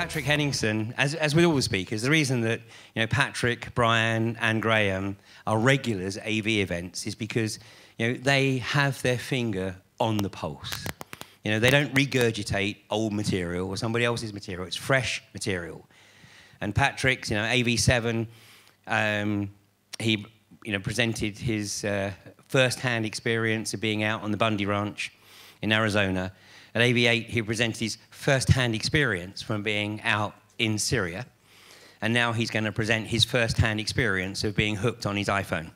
Patrick Henningsen, as with all the speakers, the reason that Patrick, Brian, and Graham are regulars at AV events is because they have their finger on the pulse. They don't regurgitate old material or somebody else's material. It's fresh material. And Patrick's, AV7, he presented his first-hand experience of being out on the Bundy Ranch in Arizona. At AV8, he presented his first-hand experience from being out in Syria. And now he's going to present his first-hand experience of being hooked on his iPhone.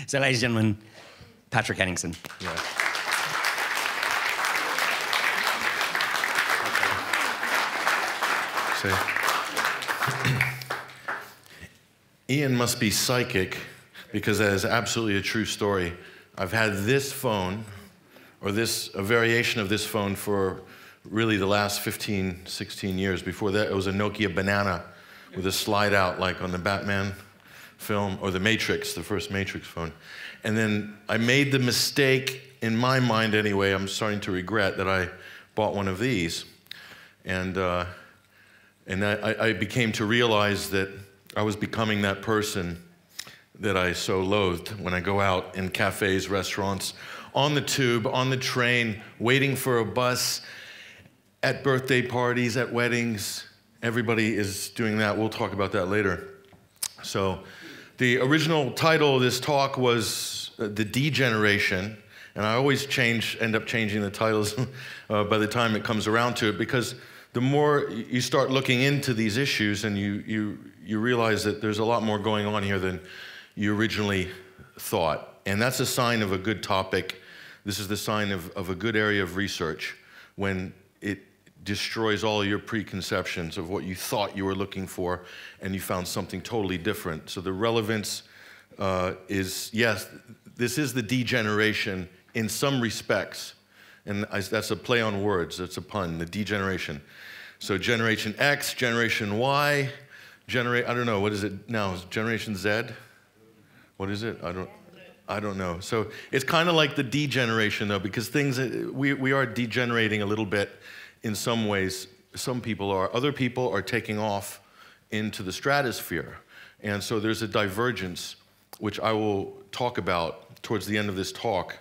So, ladies and gentlemen, Patrick Henningsen. Yeah. Ian must be psychic, because that is absolutely a true story. I've had this phone, or a variation of this phone, for really the last 15, 16 years. Before that, it was a Nokia Banana with a slide out, like on the Batman film, or the Matrix, the first Matrix phone. And then I made the mistake, in my mind anyway, I'm starting to regret that I bought one of these. And I became to realize that I was becoming that person that I so loathed when I go out in cafes, restaurants, on the tube, on the train, waiting for a bus, at birthday parties, at weddings. Everybody is doing that. We'll talk about that later. So the original title of this talk was The Degeneration, and I always end up changing the titles by the time it comes around to it, because the more you start looking into these issues and you realize that there's a lot more going on here than you originally thought. And that's a sign of a good topic. This is the sign of a good area of research, when it destroys all your preconceptions of what you thought you were looking for and you found something totally different. So the relevance is, yes, this is the degeneration in some respects. And that's a play on words, that's a pun, the degeneration. So Generation X, Generation Y, I don't know, what is it now? Is Generation Z? What is it? I don't know. So it's kind of like the degeneration, though, because we are degenerating a little bit in some ways. Some people are. Other people are taking off into the stratosphere. And so there's a divergence, which I will talk about towards the end of this talk,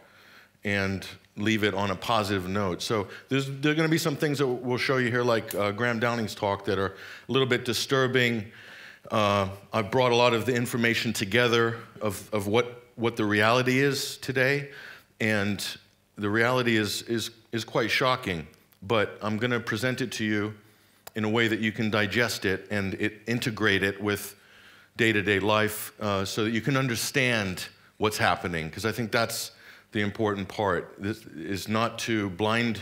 and leave it on a positive note. So there are going to be some things that we'll show you here, like Graham Downing's talk, that are a little bit disturbing. I've brought a lot of the information together of what the reality is today, and the reality is quite shocking. But I'm going to present it to you in a way that you can digest it and integrate it with day-to-day life, so that you can understand what's happening, because I think that's the important part. This is not to blind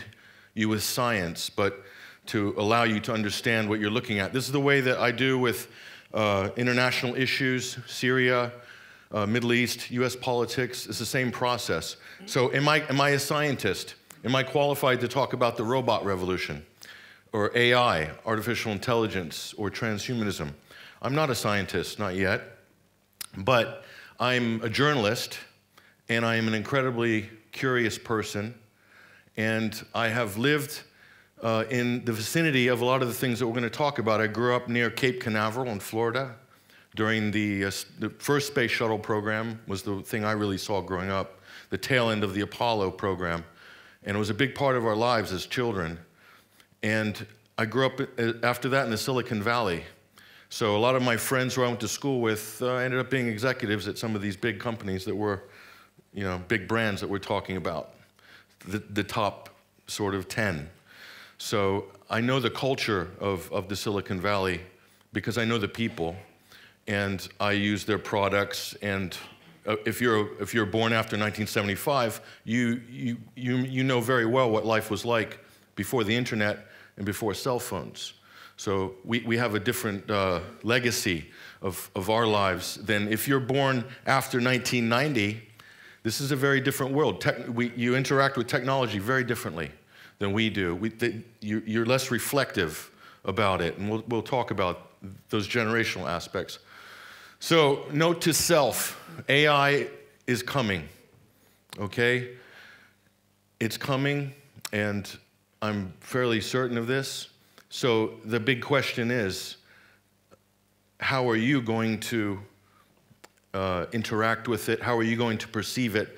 you with science, but to allow you to understand what you're looking at. This is the way that I do with international issues, Syria, Middle East, US politics. It's the same process. So am I a scientist? Am I qualified to talk about the robot revolution, or AI, artificial intelligence, or transhumanism? I'm not a scientist, not yet, but I'm a journalist, and I am an incredibly curious person, and I have lived in the vicinity of a lot of the things that we're going to talk about. I grew up near Cape Canaveral in Florida. During the first space shuttle program was the thing I really saw growing up, the tail end of the Apollo program, and it was a big part of our lives as children. And I grew up after that in the Silicon Valley. So a lot of my friends who I went to school with ended up being executives at some of these big companies that were, big brands that we're talking about, the top sort of 10. So I know the culture of the Silicon Valley because I know the people, and I use their products. And if you're born after 1975, you know very well what life was like before the internet and before cell phones. So we have a different legacy of our lives than if you're born after 1990. This is a very different world. You interact with technology very differently than we do. You're less reflective about it, and we'll talk about those generational aspects. So, note to self, AI is coming, okay? It's coming, and I'm fairly certain of this. So the big question is, how are you going to interact with it? How are you going to perceive it?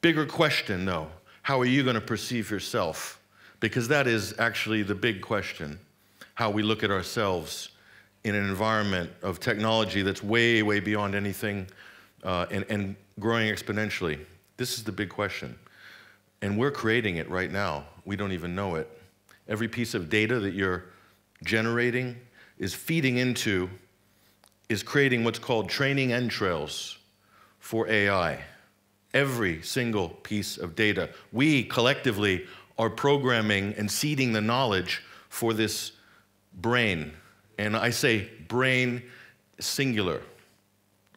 Bigger question, though, how are you going to perceive yourself? Because that is actually the big question, how we look at ourselves in an environment of technology that's way, way beyond anything and growing exponentially. This is the big question. And we're creating it right now. We don't even know it. Every piece of data that you're generating is feeding into, is creating what's called training entrails for AI. Every single piece of data. We collectively are programming and seeding the knowledge for this brain. And I say brain singular,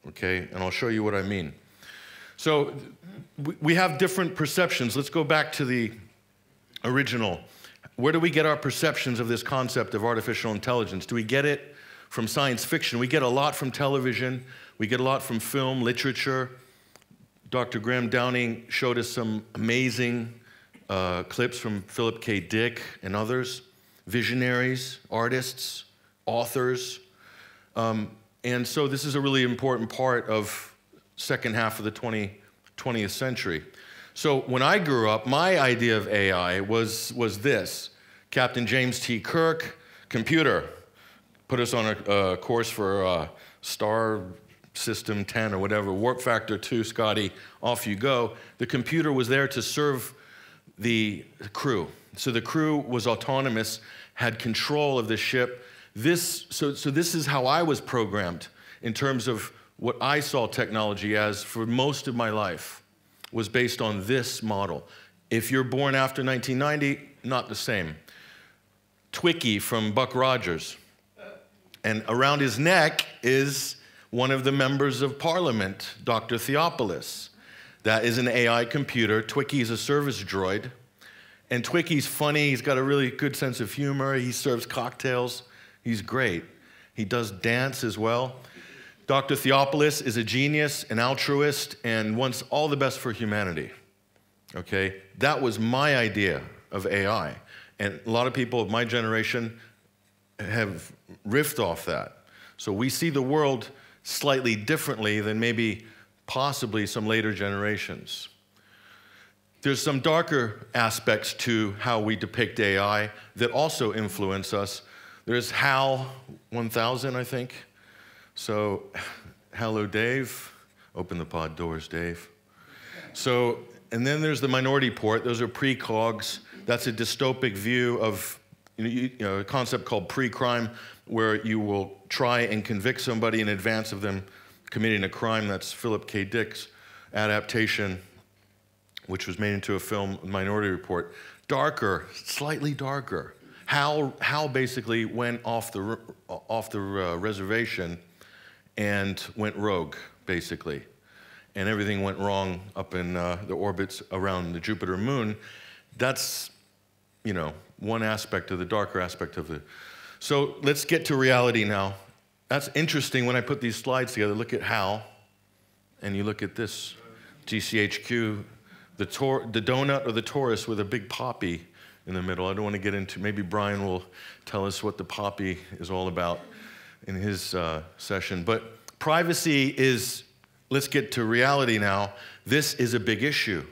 okay? And I'll show you what I mean. So we have different perceptions. Let's go back to the original. Where do we get our perceptions of this concept of artificial intelligence? Do we get it from science fiction? We get a lot from television. We get a lot from film, literature. Dr. Graham Downing showed us some amazing clips from Philip K. Dick and others, visionaries, artists, authors. And so this is a really important part of second half of the 20th century. So when I grew up, my idea of AI was this. Captain James T. Kirk, computer, put us on a course for Star System 10 or whatever, warp factor 2, Scotty, off you go. The computer was there to serve the crew. So the crew was autonomous, had control of the ship. So this is how I was programmed in terms of what I saw technology as for most of my life, was based on this model. If you're born after 1990, not the same. Twiki from Buck Rogers. And around his neck is one of the members of Parliament, Dr. Theopolis. That is an AI computer. Twiki is a service droid. And Twiki's funny. He's got a really good sense of humor. He serves cocktails. He's great. He does dance as well. Dr. Theopolis is a genius, an altruist, and wants all the best for humanity. Okay? That was my idea of AI. And a lot of people of my generation have riffed off that. So we see the world slightly differently than maybe possibly some later generations. There's some darker aspects to how we depict AI that also influence us. There's HAL 1000, I think. So, hello, Dave. Open the pod doors, Dave. So, and then there's the Minority Report. Those are precogs. That's a dystopic view of a concept called pre-crime, where you will try and convict somebody in advance of them committing a crime. That's Philip K. Dick's adaptation, which was made into a film, Minority Report. Darker, slightly darker. Hal basically went off the reservation and went rogue, basically. And everything went wrong up in the orbits around the Jupiter moon. That's, one aspect of the darker aspect of it. So let's get to reality now. That's interesting when I put these slides together. Look at Hal, and you look at this GCHQ, the donut or the torus with a big poppy in the middle. I don't want to get into, maybe Brian will tell us what the poppy is all about in his session. But privacy is, let's get to reality now. This is a big issue.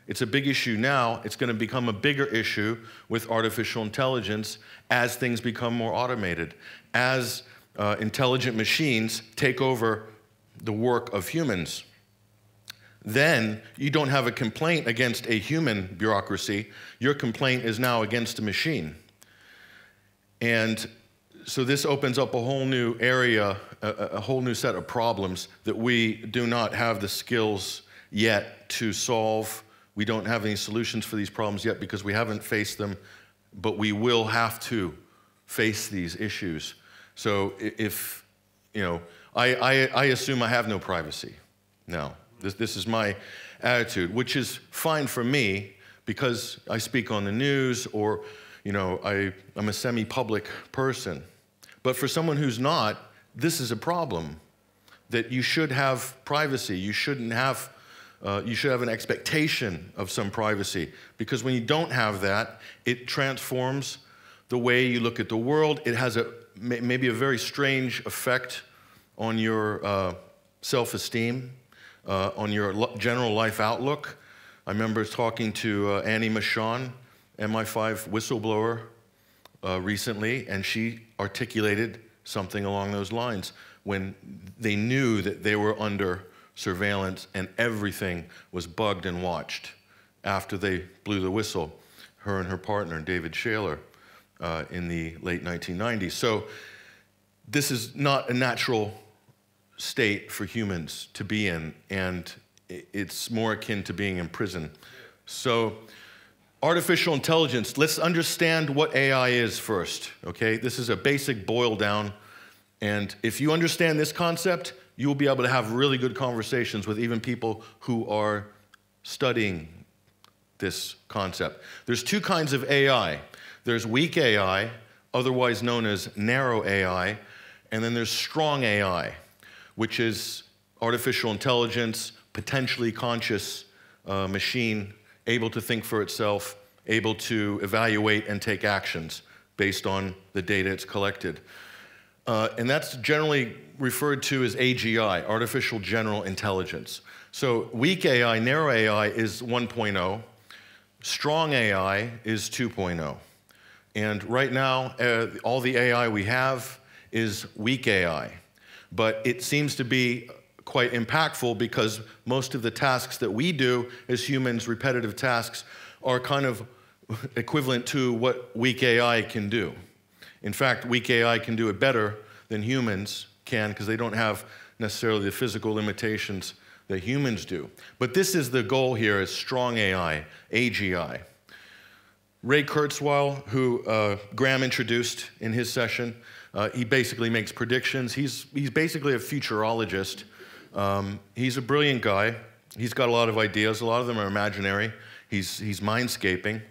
It's a big issue now. It's going to become a bigger issue with artificial intelligence as things become more automated, as intelligent machines take over the work of humans. Then you don't have a complaint against a human bureaucracy. Your complaint is now against a machine. And so this opens up a whole new area, a whole new set of problems that we do not have the skills yet to solve. We don't have any solutions for these problems yet because we haven't faced them, but we will have to face these issues. So if, I assume I have no privacy now. This is my attitude, which is fine for me because I speak on the news or, I'm a semi-public person. But for someone who's not, this is a problem, that you should have privacy. You shouldn't have You should have an expectation of some privacy, because when you don't have that, it transforms the way you look at the world. It has maybe a very strange effect on your self-esteem, on your general life outlook. I remember talking to Annie Michon, MI5 whistleblower, recently, and she articulated something along those lines when they knew that they were under surveillance and everything was bugged and watched after they blew the whistle, her and her partner, David Shaler, in the late 1990s. So this is not a natural state for humans to be in, and it's more akin to being in prison. So artificial intelligence, let's understand what AI is first, okay? This is a basic boil down, and if you understand this concept, you will be able to have really good conversations with even people who are studying this concept. There's two kinds of AI. There's weak AI, otherwise known as narrow AI, and then there's strong AI, which is artificial intelligence, potentially conscious machine, able to think for itself, able to evaluate and take actions based on the data it's collected. And that's generally referred to as AGI, Artificial General Intelligence. So weak AI, narrow AI is 1.0. Strong AI is 2.0. And right now, all the AI we have is weak AI. But it seems to be quite impactful because most of the tasks that we do as humans, repetitive tasks, are kind of equivalent to what weak AI can do. In fact, weak AI can do it better than humans can because they don't have necessarily the physical limitations that humans do. But this is the goal here, is strong AI, AGI. Ray Kurzweil, who Graham introduced in his session, he basically makes predictions. He's basically a futurologist. He's a brilliant guy. He's got a lot of ideas. A lot of them are imaginary. He's mindscaping.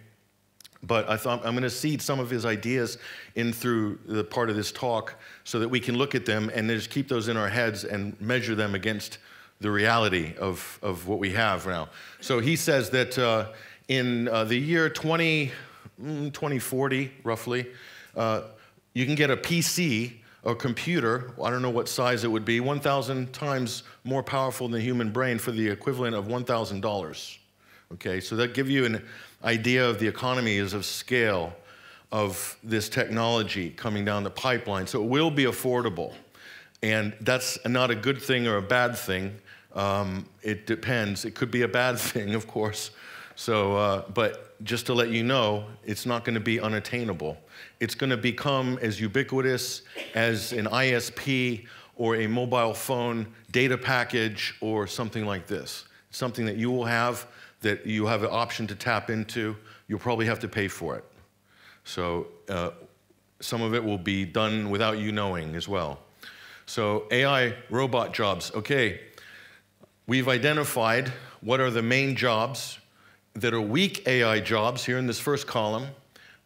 But I thought I'm going to seed some of his ideas in through the part of this talk so that we can look at them and just keep those in our heads and measure them against the reality of what we have now. So he says that in the year 2040, roughly, you can get a PC, a computer, I don't know what size it would be, 1,000 times more powerful than the human brain for the equivalent of $1,000. Okay, so that gives you an idea of the economies of scale of this technology coming down the pipeline. So it will be affordable. And that's not a good thing or a bad thing. It depends. It could be a bad thing, of course. So, but just to let you know, it's not going to be unattainable. It's going to become as ubiquitous as an ISP or a mobile phone data package or something like this. Something that you will have, that you have an option to tap into. You'll probably have to pay for it. So some of it will be done without you knowing as well. So AI robot jobs. Okay, we've identified what are the main jobs that are weak AI jobs here in this first column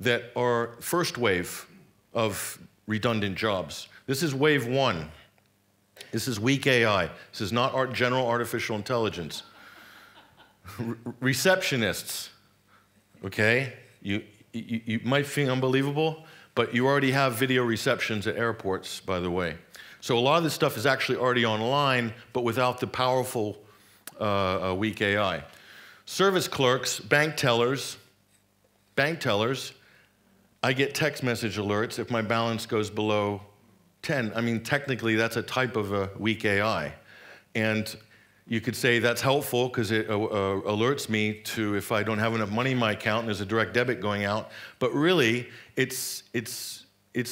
that are first wave of redundant jobs. This is wave one. This is weak AI. This is not general artificial intelligence. Receptionists, okay? You might think unbelievable, but you already have video receptions at airports, by the way. So a lot of this stuff is actually already online, but without the powerful weak AI. Service clerks, bank tellers. I get text message alerts if my balance goes below 10. I mean, technically, that's a type of a weak AI. And you could say that's helpful because it alerts me to if I don't have enough money in my account and there's a direct debit going out. But really, it's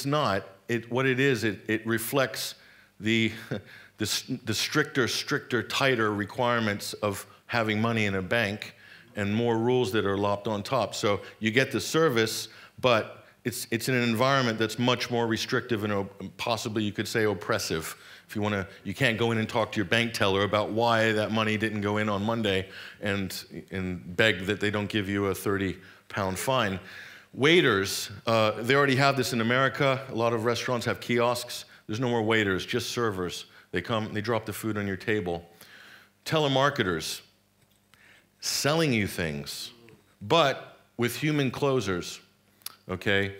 not. What it is, it reflects the stricter, tighter requirements of having money in a bank and more rules that are lopped on top. So you get the service, but it's in an environment that's much more restrictive and possibly you could say oppressive. If you want to, you can't go in and talk to your bank teller about why that money didn't go in on Monday and beg that they don't give you a 30-pound fine. Waiters, they already have this in America. A lot of restaurants have kiosks. There's no more waiters, just servers. They come, they drop the food on your table. Telemarketers. selling you things, but with human closers, okay?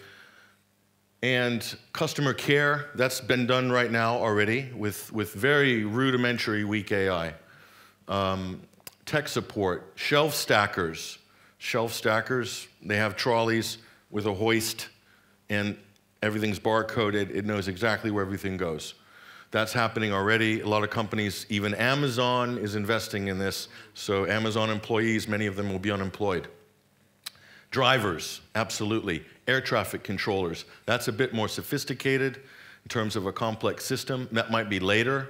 And customer care, that's been done right now already with very rudimentary weak AI. Tech support, shelf stackers. Shelf stackers, they have trolleys with a hoist and everything's barcoded. It knows exactly where everything goes. That's happening already. A lot of companies, even Amazon is investing in this. So Amazon employees, many of them will be unemployed. Drivers, absolutely. Air traffic controllers, that's a bit more sophisticated in terms of a complex system. That might be later.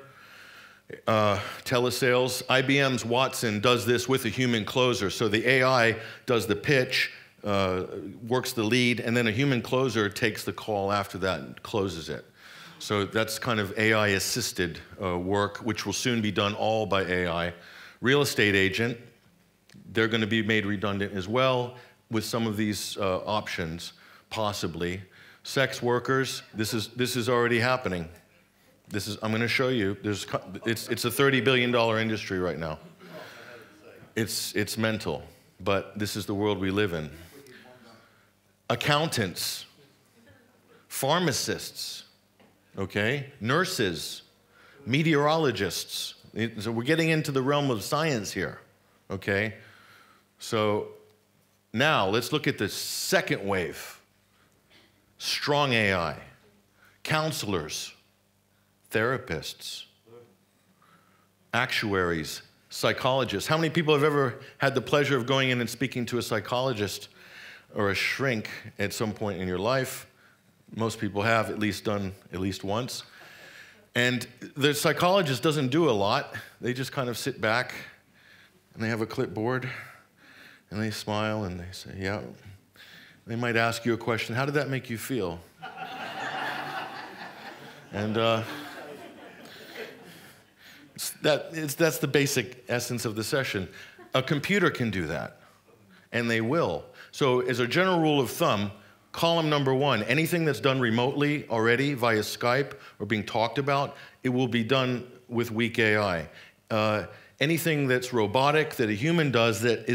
Telesales, IBM's Watson does this with a human closer. So the AI does the pitch, works the lead, and then a human closer takes the call after that and closes it. So that's kind of AI-assisted work, which will soon be done all by AI. Real estate agent, they're going to be made redundant as well with some of these options, possibly. Sex workers, this is already happening. I'm going to show you. It's a $30 billion industry right now. It's mental, but this is the world we live in. Accountants, pharmacists, okay, nurses, meteorologists. So we're getting into the realm of science here, okay? So now let's look at the second wave. Strong AI, counselors, therapists, actuaries, psychologists. How many people have ever had the pleasure of going in and speaking to a psychologist or a shrink at some point in your life? Most people have at least done at least once. And the psychologist doesn't do a lot. They just kind of sit back and they have a clipboard and they smile and they say, yeah. They might ask you a question, how did that make you feel? And that's the basic essence of the session. A computer can do that, and they will. So as a general rule of thumb, column number one, anything that's done remotely already via Skype or being talked about, it will be done with weak AI. Anything that's robotic that a human does that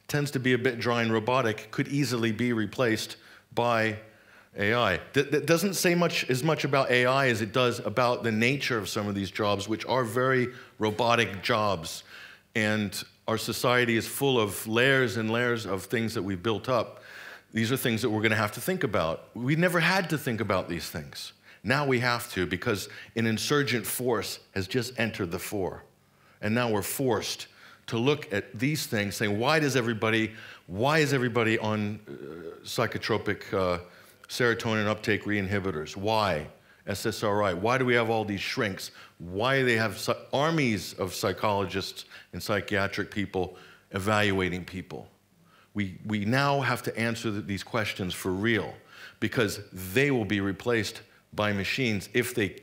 tends to be a bit dry and robotic could easily be replaced by AI. That doesn't say as much about AI as it does about the nature of some of these jobs, which are very robotic jobs. And our society is full of layers and layers of things that we've built up. These are things that we're going to have to think about. We never had to think about these things. Now we have to, because an insurgent force has just entered the fore. And now we're forced to look at these things, saying, why is everybody on psychotropic serotonin uptake reinhibitors? Why? SSRI. Why do we have all these shrinks? Why do they have armies of psychologists and psychiatric people evaluating people? We now have to answer these questions for real, because they will be replaced by machines if they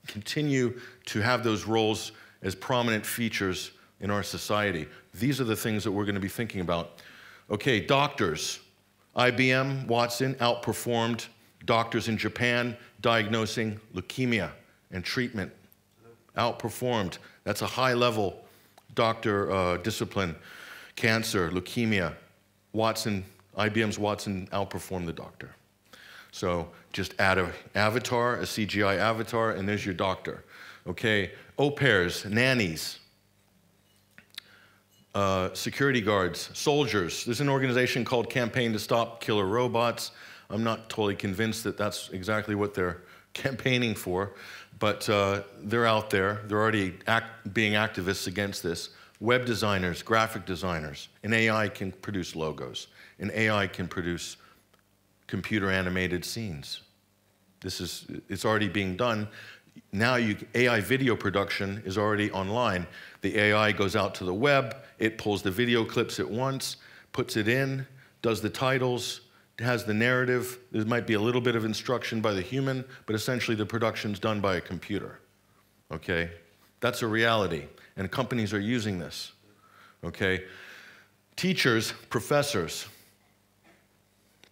continue to have those roles as prominent features in our society. These are the things that we're going to be thinking about. Okay, doctors. IBM, Watson outperformed doctors in Japan diagnosing leukemia and treatment. Outperformed. That's a high-level doctor discipline. Cancer, leukemia. IBM's Watson outperformed the doctor. So just add an avatar, a CGI avatar, and there's your doctor. Okay, au pairs, nannies, security guards, soldiers. There's an organization called Campaign to Stop Killer Robots. I'm not totally convinced that that's exactly what they're campaigning for, but they're out there. They're already being activists against this. Web designers, graphic designers. An AI can produce logos. An AI can produce computer animated scenes. It's already being done. Now AI video production is already online. The AI goes out to the web, it pulls the video clips at once, puts it in, does the titles, has the narrative. There might be a little bit of instruction by the human, but essentially the production's done by a computer, okay? That's a reality, and companies are using this, okay? Teachers, professors,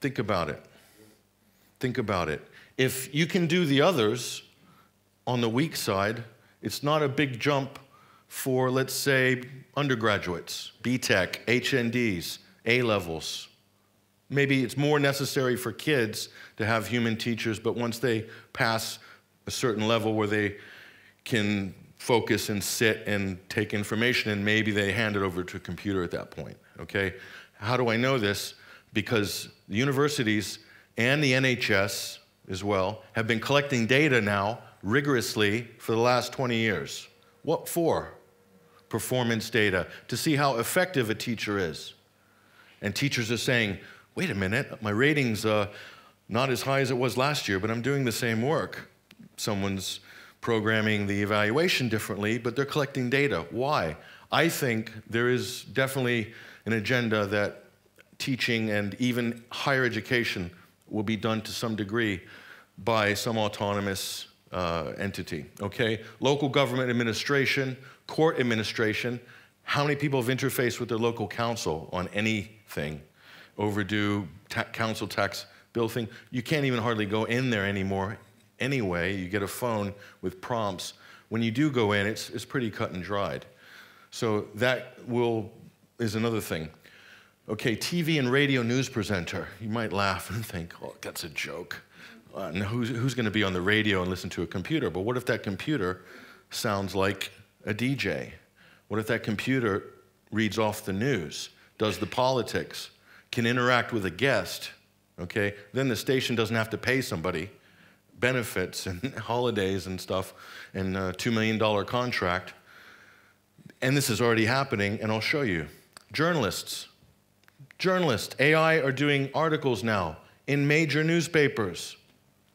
think about it. Think about it. If you can do the others on the weak side, it's not a big jump for, let's say, undergraduates, B.Tech, HNDs, A-levels. Maybe it's more necessary for kids to have human teachers, but once they pass a certain level where they can focus and sit and take information, and maybe they hand it over to a computer at that point, okay? How do I know this? Because the universities and the NHS as well have been collecting data now rigorously for the last 20 years. What for? Performance data, to see how effective a teacher is. And teachers are saying, wait a minute, my rating's not as high as it was last year, but I'm doing the same work. Someone's programming the evaluation differently, but they're collecting data. Why? I think there is definitely an agenda that teaching and even higher education will be done to some degree by some autonomous entity, okay? Local government administration, court administration, how many people have interfaced with their local council on anything? Overdue council tax bill thing. You can't even hardly go in there anymore anyway. You get a phone with prompts. When you do go in, it's pretty cut and dried. So that is another thing. Okay, TV and radio news presenter. You might laugh and think, oh, that's a joke. Who's going to be on the radio and listen to a computer? But what if that computer sounds like a DJ? What if that computer reads off the news, does the politics, can interact with a guest, okay? Then the station doesn't have to pay somebody benefits and holidays and stuff and a $2 million contract. And this is already happening, and I'll show you. Journalists, AI are doing articles now in major newspapers.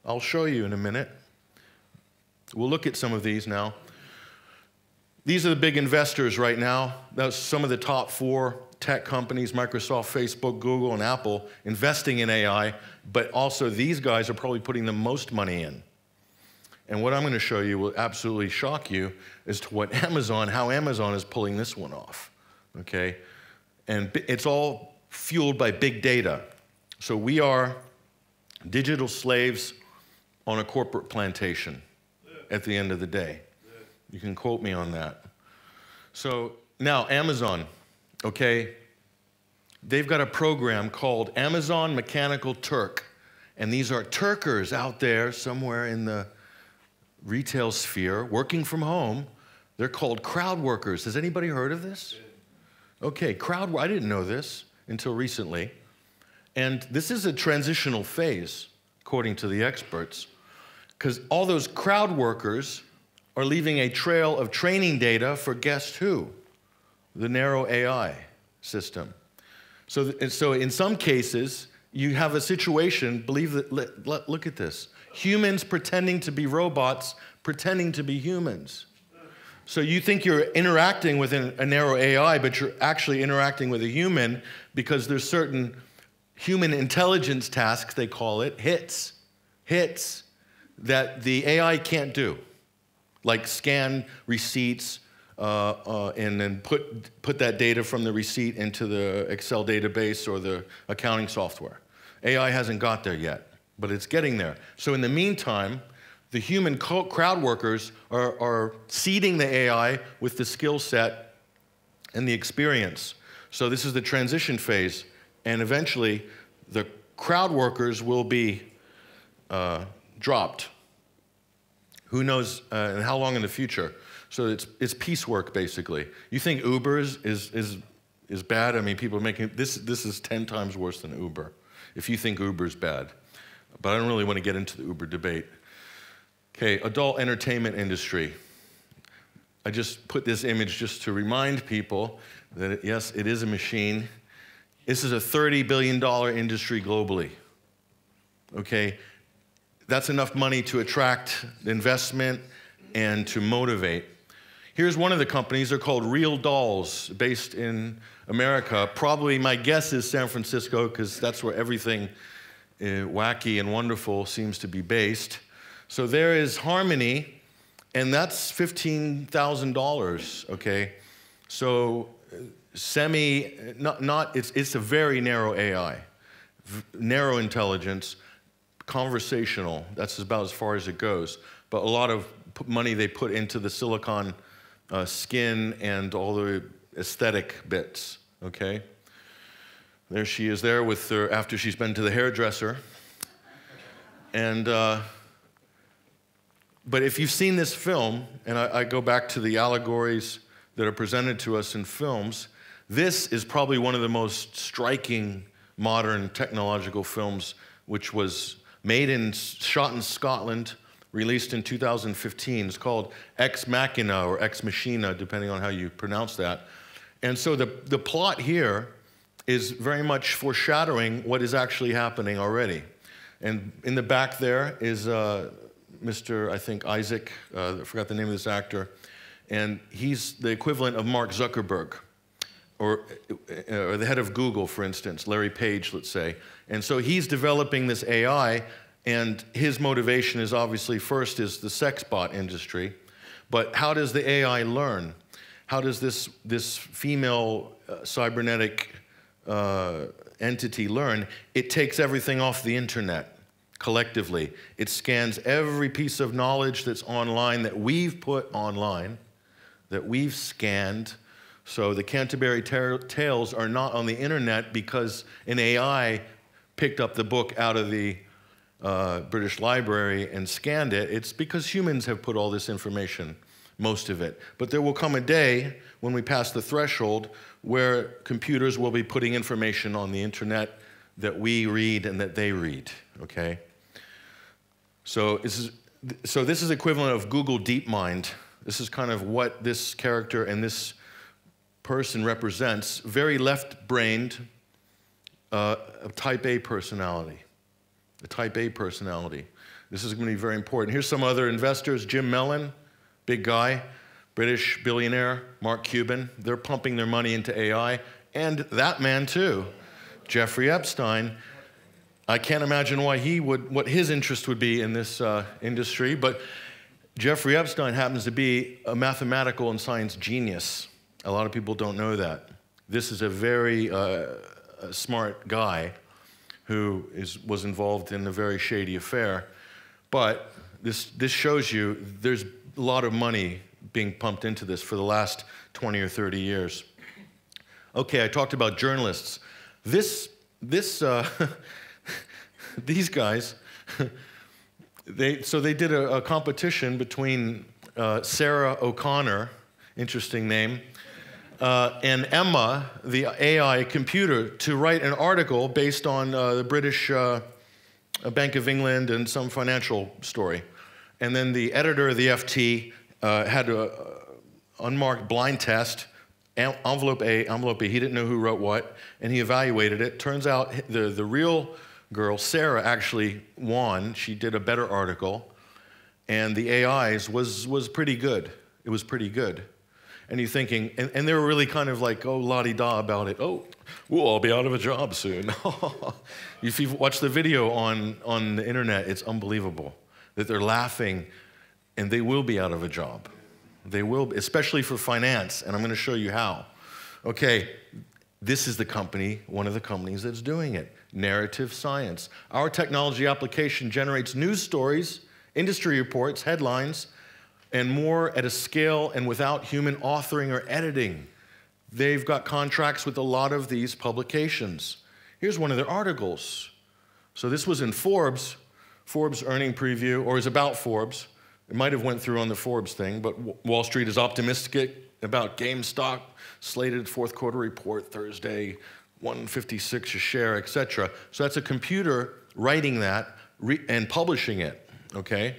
I'll show you in a minute. We'll look at some of these now. These are the big investors right now. That's some of the top 4 tech companies, Microsoft, Facebook, Google, and Apple, investing in AI, but also these guys are probably putting the most money in. And what I'm going to show you will absolutely shock you as to how Amazon is pulling this one off, okay? And it's all fueled by big data. So we are digital slaves on a corporate plantation at the end of the day. You can quote me on that. So now Amazon, okay, they've got a program called Amazon Mechanical Turk. And these are Turkers out there somewhere in the retail sphere working from home. They're called crowd workers. Has anybody heard of this? Okay, I didn't know this until recently. And this is a transitional phase, according to the experts, because all those crowd workers are leaving a trail of training data for guess who? The narrow AI system. So in some cases, you have a situation, look at this. Humans pretending to be robots, pretending to be humans. So you think you're interacting with a narrow AI, but you're actually interacting with a human because there's certain human intelligence tasks, they call it, hits, that the AI can't do. Like scan receipts and then put that data from the receipt into the Excel database or the accounting software. AI hasn't got there yet, but it's getting there. So in the meantime, the human crowd workers are seeding the AI with the skill set and the experience. So this is the transition phase, and eventually the crowd workers will be dropped. Who knows and how long in the future? So it's piecework, basically. You think Uber is bad? I mean, people are making this is 10 times worse than Uber. If you think Uber's bad, but I don't really want to get into the Uber debate. Okay, adult entertainment industry. I just put this image just to remind people that yes, it is a machine. This is a $30 billion industry globally. Okay. That's enough money to attract investment and to motivate. Here's one of the companies. They're called Real Dolls, based in America. Probably my guess is San Francisco, because that's where everything wacky and wonderful seems to be based. So there is Harmony, and that's $15,000, okay? So it's a very narrow AI, narrow intelligence, conversational, that's about as far as it goes. But a lot of money they put into the silicon skin and all the aesthetic bits, okay? There she is there with her, after she's been to the hairdresser. And, but if you've seen this film, and I go back to the allegories that are presented to us in films, this is probably one of the most striking modern technological films, which was shot in Scotland, released in 2015. It's called Ex Machina or Ex Machina, depending on how you pronounce that. And so the plot here is very much foreshadowing what is actually happening already. And in the back there is Mr., I think, Isaac, I forgot the name of this actor, and he's the equivalent of Mark Zuckerberg, or the head of Google, for instance, Larry Page, let's say. And so he's developing this AI, and his motivation is obviously first is the sex bot industry, but how does the AI learn? How does this female cybernetic entity learn? It takes everything off the internet collectively. It scans every piece of knowledge that's online, that we've put online, that we've scanned. So the Canterbury Tales are not on the internet because an AI picked up the book out of the British Library and scanned it. It's because humans have put all this information, most of it. But there will come a day when we pass the threshold where computers will be putting information on the internet that we read and that they read, okay? So this is equivalent of Google DeepMind. This is kind of what this character and this person represents. Very left-brained, a type A personality. A type A personality. This is going to be very important. Here's some other investors. Jim Mellon, big guy, British billionaire. Mark Cuban. They're pumping their money into AI. And that man too, Jeffrey Epstein. I can't imagine why what his interest would be in this industry, but Jeffrey Epstein happens to be a mathematical and science genius. A lot of people don't know that. This is a very smart guy who was involved in a very shady affair. But this shows you there's a lot of money being pumped into this for the last 20 or 30 years. Okay, I talked about journalists. These guys, they did a competition between Sarah O'Connor, interesting name, and Emma, the AI computer, to write an article based on the British Bank of England and some financial story. And then the editor of the FT had an unmarked blind test, envelope A, envelope B. He didn't know who wrote what, and he evaluated it. Turns out the real girl, Sarah, actually won. She did a better article, and the AI's was pretty good. It was pretty good. And you're thinking, and they were really kind of like, oh, la-di-da about it. Oh, we'll all be out of a job soon. If you watch the video on the internet, it's unbelievable that they're laughing, and they will be out of a job. They will, especially for finance, and I'm going to show you how. Okay, this is the company, one of the companies that's doing it. Narrative science. Our technology application generates news stories, industry reports, headlines, and more at a scale and without human authoring or editing. They've got contracts with a lot of these publications. Here's one of their articles. So this was in Forbes earning preview, or is about Forbes. It might have went through on the Forbes thing, but Wall Street is optimistic about GameStop, slated fourth quarter report Thursday, 156 a share, etc. So that's a computer writing that and publishing it, okay?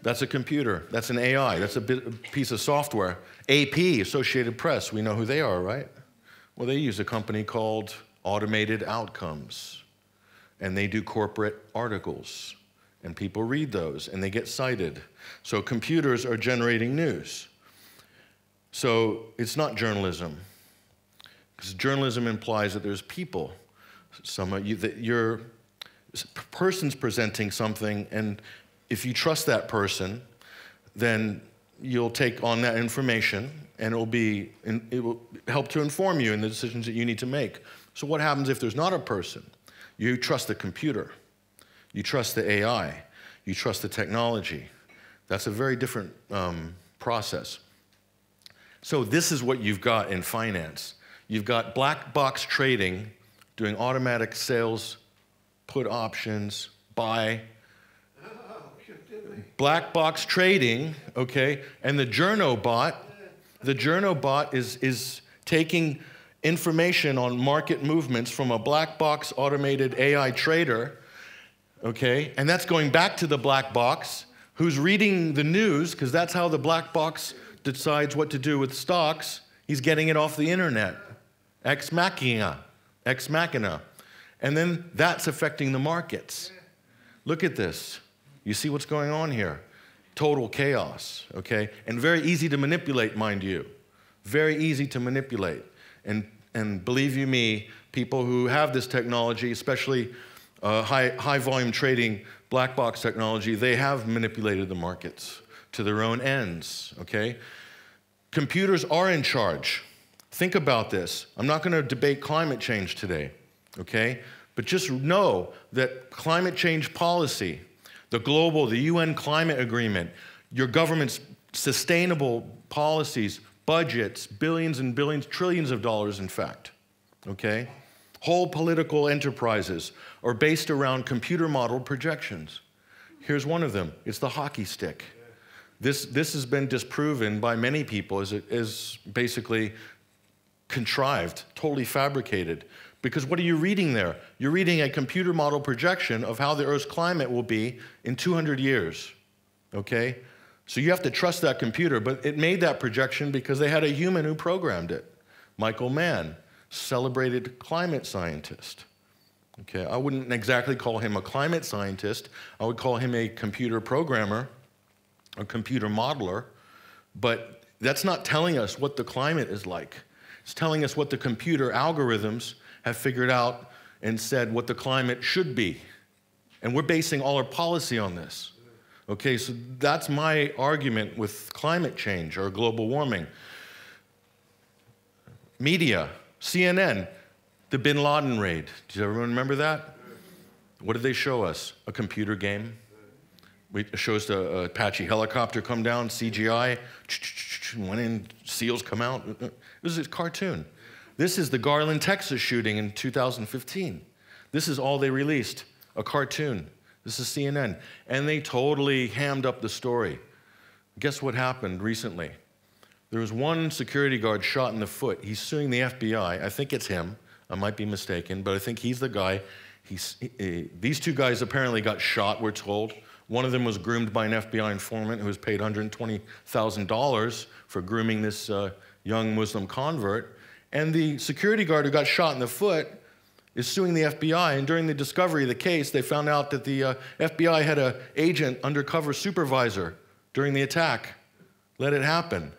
That's a computer. That's an AI. That's a piece of software. AP, Associated Press, we know who they are, right? Well, they use a company called Automated Outcomes, and they do corporate articles, and people read those, and they get cited. So computers are generating news. So it's not journalism, because journalism implies that there's people. Your person's presenting something, and if you trust that person, then you'll take on that information, and it will help to inform you in the decisions that you need to make. So what happens if there's not a person? You trust the computer. You trust the AI. You trust the technology. That's a very different process. So this is what you've got in finance. You've got black box trading, doing automatic sales, put options, buy. Black box trading, okay, and the journo bot is taking information on market movements from a black box automated AI trader, okay, and that's going back to the black box, who's reading the news, because that's how the black box decides what to do with stocks. He's getting it off the internet. Ex machina. And then that's affecting the markets. Look at this. You see what's going on here? Total chaos, okay? And very easy to manipulate, mind you. Very easy to manipulate. And believe you me, people who have this technology, especially high volume trading, black box technology, they have manipulated the markets to their own ends, okay? Computers are in charge. Think about this. I'm not going to debate climate change today, okay? But just know that climate change policy, the UN climate agreement, your government's sustainable policies, budgets, billions and billions, trillions of dollars, in fact, okay? Whole political enterprises are based around computer model projections. Here's one of them. It's the hockey stick. This has been disproven by many people as basically contrived, totally fabricated. Because what are you reading there? You're reading a computer model projection of how the Earth's climate will be in 200 years, okay? So you have to trust that computer, but it made that projection because they had a human who programmed it. Michael Mann, celebrated climate scientist. Okay, I wouldn't exactly call him a climate scientist. I would call him a computer programmer, a computer modeler, but that's not telling us what the climate is like. It's telling us what the computer algorithms have figured out and said what the climate should be. And we're basing all our policy on this. Okay, so that's my argument with climate change or global warming. Media, CNN, the Bin Laden raid. Does everyone remember that? What did they show us? A computer game. It shows the Apache helicopter come down, CGI, went in, SEALs come out. It was a cartoon. This is the Garland, Texas shooting in 2015. This is all they released, a cartoon. This is CNN. And they totally hammed up the story. Guess what happened recently? There was one security guard shot in the foot. He's suing the FBI. I think it's him. I might be mistaken, but I think he's the guy. These two guys apparently got shot, we're told. One of them was groomed by an FBI informant who was paid $120,000 for grooming this young Muslim convert. And the security guard who got shot in the foot is suing the FBI, and during the discovery of the case, they found out that the FBI had an agent, undercover supervisor, during the attack. Let it happen,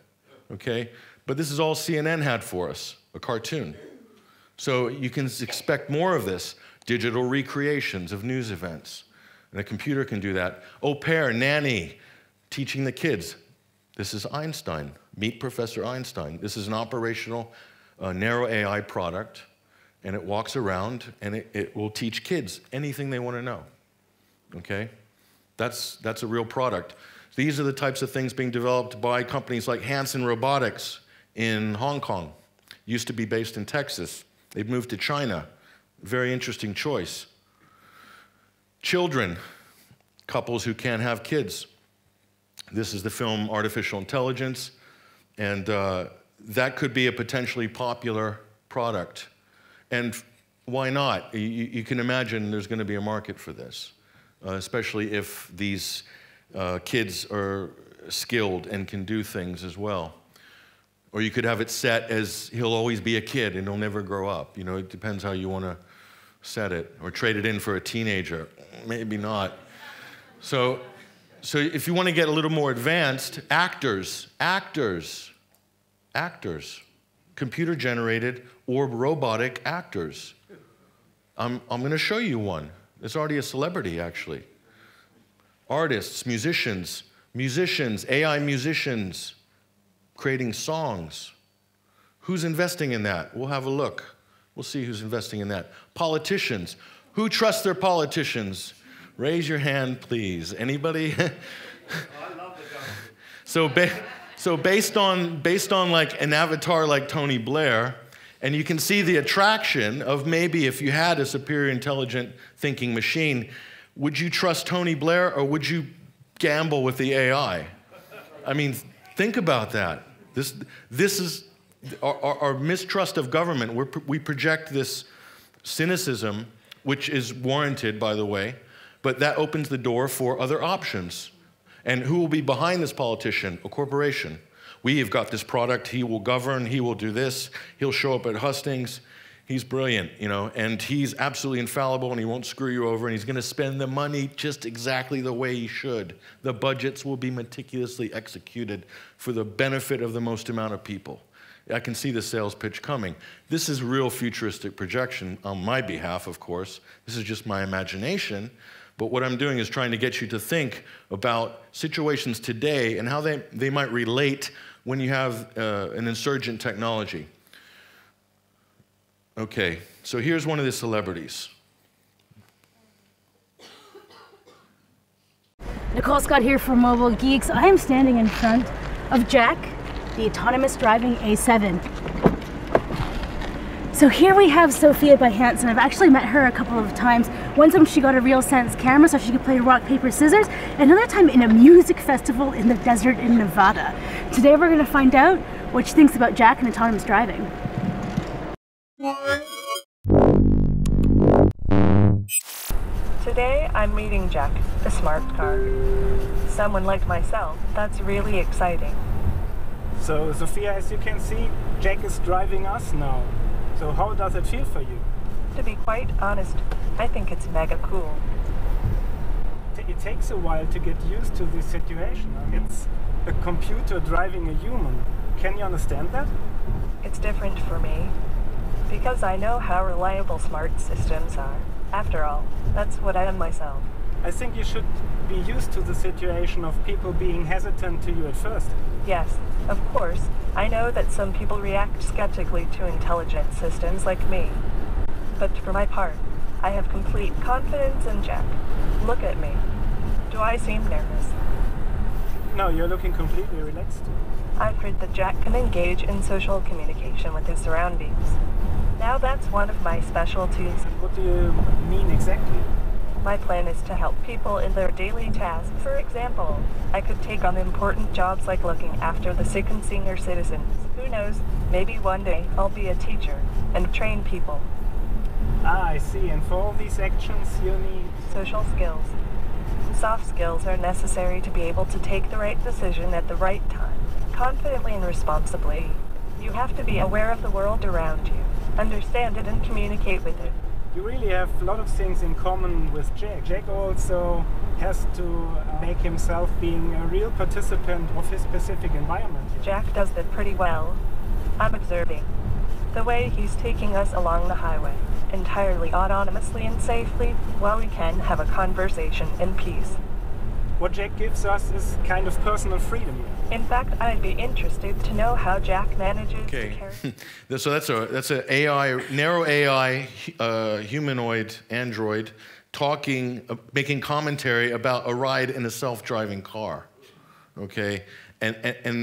okay? But this is all CNN had for us, a cartoon. So you can expect more of this, digital recreations of news events. And a computer can do that. Au pair, nanny, teaching the kids. This is Einstein. Meet Professor Einstein. This is an operational narrow AI product. And it walks around, and it will teach kids anything they want to know, okay? That's a real product. These are the types of things being developed by companies like Hanson Robotics in Hong Kong. Used to be based in Texas. They've moved to China. Very interesting choice. Children, couples who can't have kids. This is the film Artificial Intelligence, and that could be a potentially popular product. And why not? You can imagine there's going to be a market for this, especially if these kids are skilled and can do things as well. Or you could have it set as he'll always be a kid and he'll never grow up. You know, it depends how you want to set it. Or trade it in for a teenager. Maybe not. So if you want to get a little more advanced, actors, computer-generated or robotic actors. I'm going to show you one. It's already a celebrity, actually. Artists, musicians, AI musicians, creating songs. Who's investing in that? We'll have a look. We'll see who's investing in that. Politicians. Who trusts their politicians? Raise your hand, please. Anybody? I love the government. So based on like an avatar like Tony Blair, and you can see the attraction of maybe if you had a superior intelligent thinking machine, would you trust Tony Blair or would you gamble with the AI? I mean, think about that. This is our mistrust of government. We project this cynicism, which is warranted, by the way, but that opens the door for other options. And who will be behind this politician? A corporation. We have got this product, he will govern, he will do this, he'll show up at hustings. He's brilliant, you know, and he's absolutely infallible and he won't screw you over and he's gonna spend the money just exactly the way he should. The budgets will be meticulously executed for the benefit of the most amount of people. I can see the sales pitch coming. This is real futuristic projection on my behalf, of course. This is just my imagination. But what I'm doing is trying to get you to think about situations today and how they might relate when you have an insurgent technology. Okay, so here's one of the celebrities. Nicole Scott here for Mobile Geeks. I am standing in front of Jack, the autonomous driving A7. So here we have Sophia by Henningsen. I've actually met her a couple of times. One time she got a Real Sense camera so she could play rock, paper, scissors. Another time in a music festival in the desert in Nevada. Today we're gonna find out what she thinks about Jack and autonomous driving. Today I'm meeting Jack, the smart car. Someone like myself, that's really exciting. So Sophia, as you can see, Jack is driving us now. So how does it feel for you? To be quite honest, I think it's mega cool. It takes a while to get used to this situation. It's a computer driving a human. Can you understand that? It's different for me, because I know how reliable smart systems are. After all, that's what I am myself. I think you should be used to the situation of people being hesitant to you at first. Yes, of course. I know that some people react skeptically to intelligent systems like me. But for my part, I have complete confidence in Jack. Look at me. Do I seem nervous? No, you're looking completely relaxed. I've heard that Jack can engage in social communication with his surroundings. Now that's one of my specialties. What do you mean exactly? My plan is to help people in their daily tasks. For example, I could take on important jobs like looking after the sick and senior citizens. Who knows, maybe one day I'll be a teacher and train people. Ah, I see. And for all these actions you need social skills. Soft skills are necessary to be able to take the right decision at the right time, confidently and responsibly. You have to be aware of the world around you, understand it and communicate with it. You really have a lot of things in common with Jack. Jack also has to make himself being a real participant of his specific environment. Jack does that pretty well. I'm observing the way he's taking us along the highway, entirely autonomously and safely, while we can have a conversation in peace. What Jack gives us is kind of personal freedom. In fact, I'd be interested to know how Jack manages to carry... So that's a AI, narrow AI, humanoid android talking, making commentary about a ride in a self-driving car. Okay, and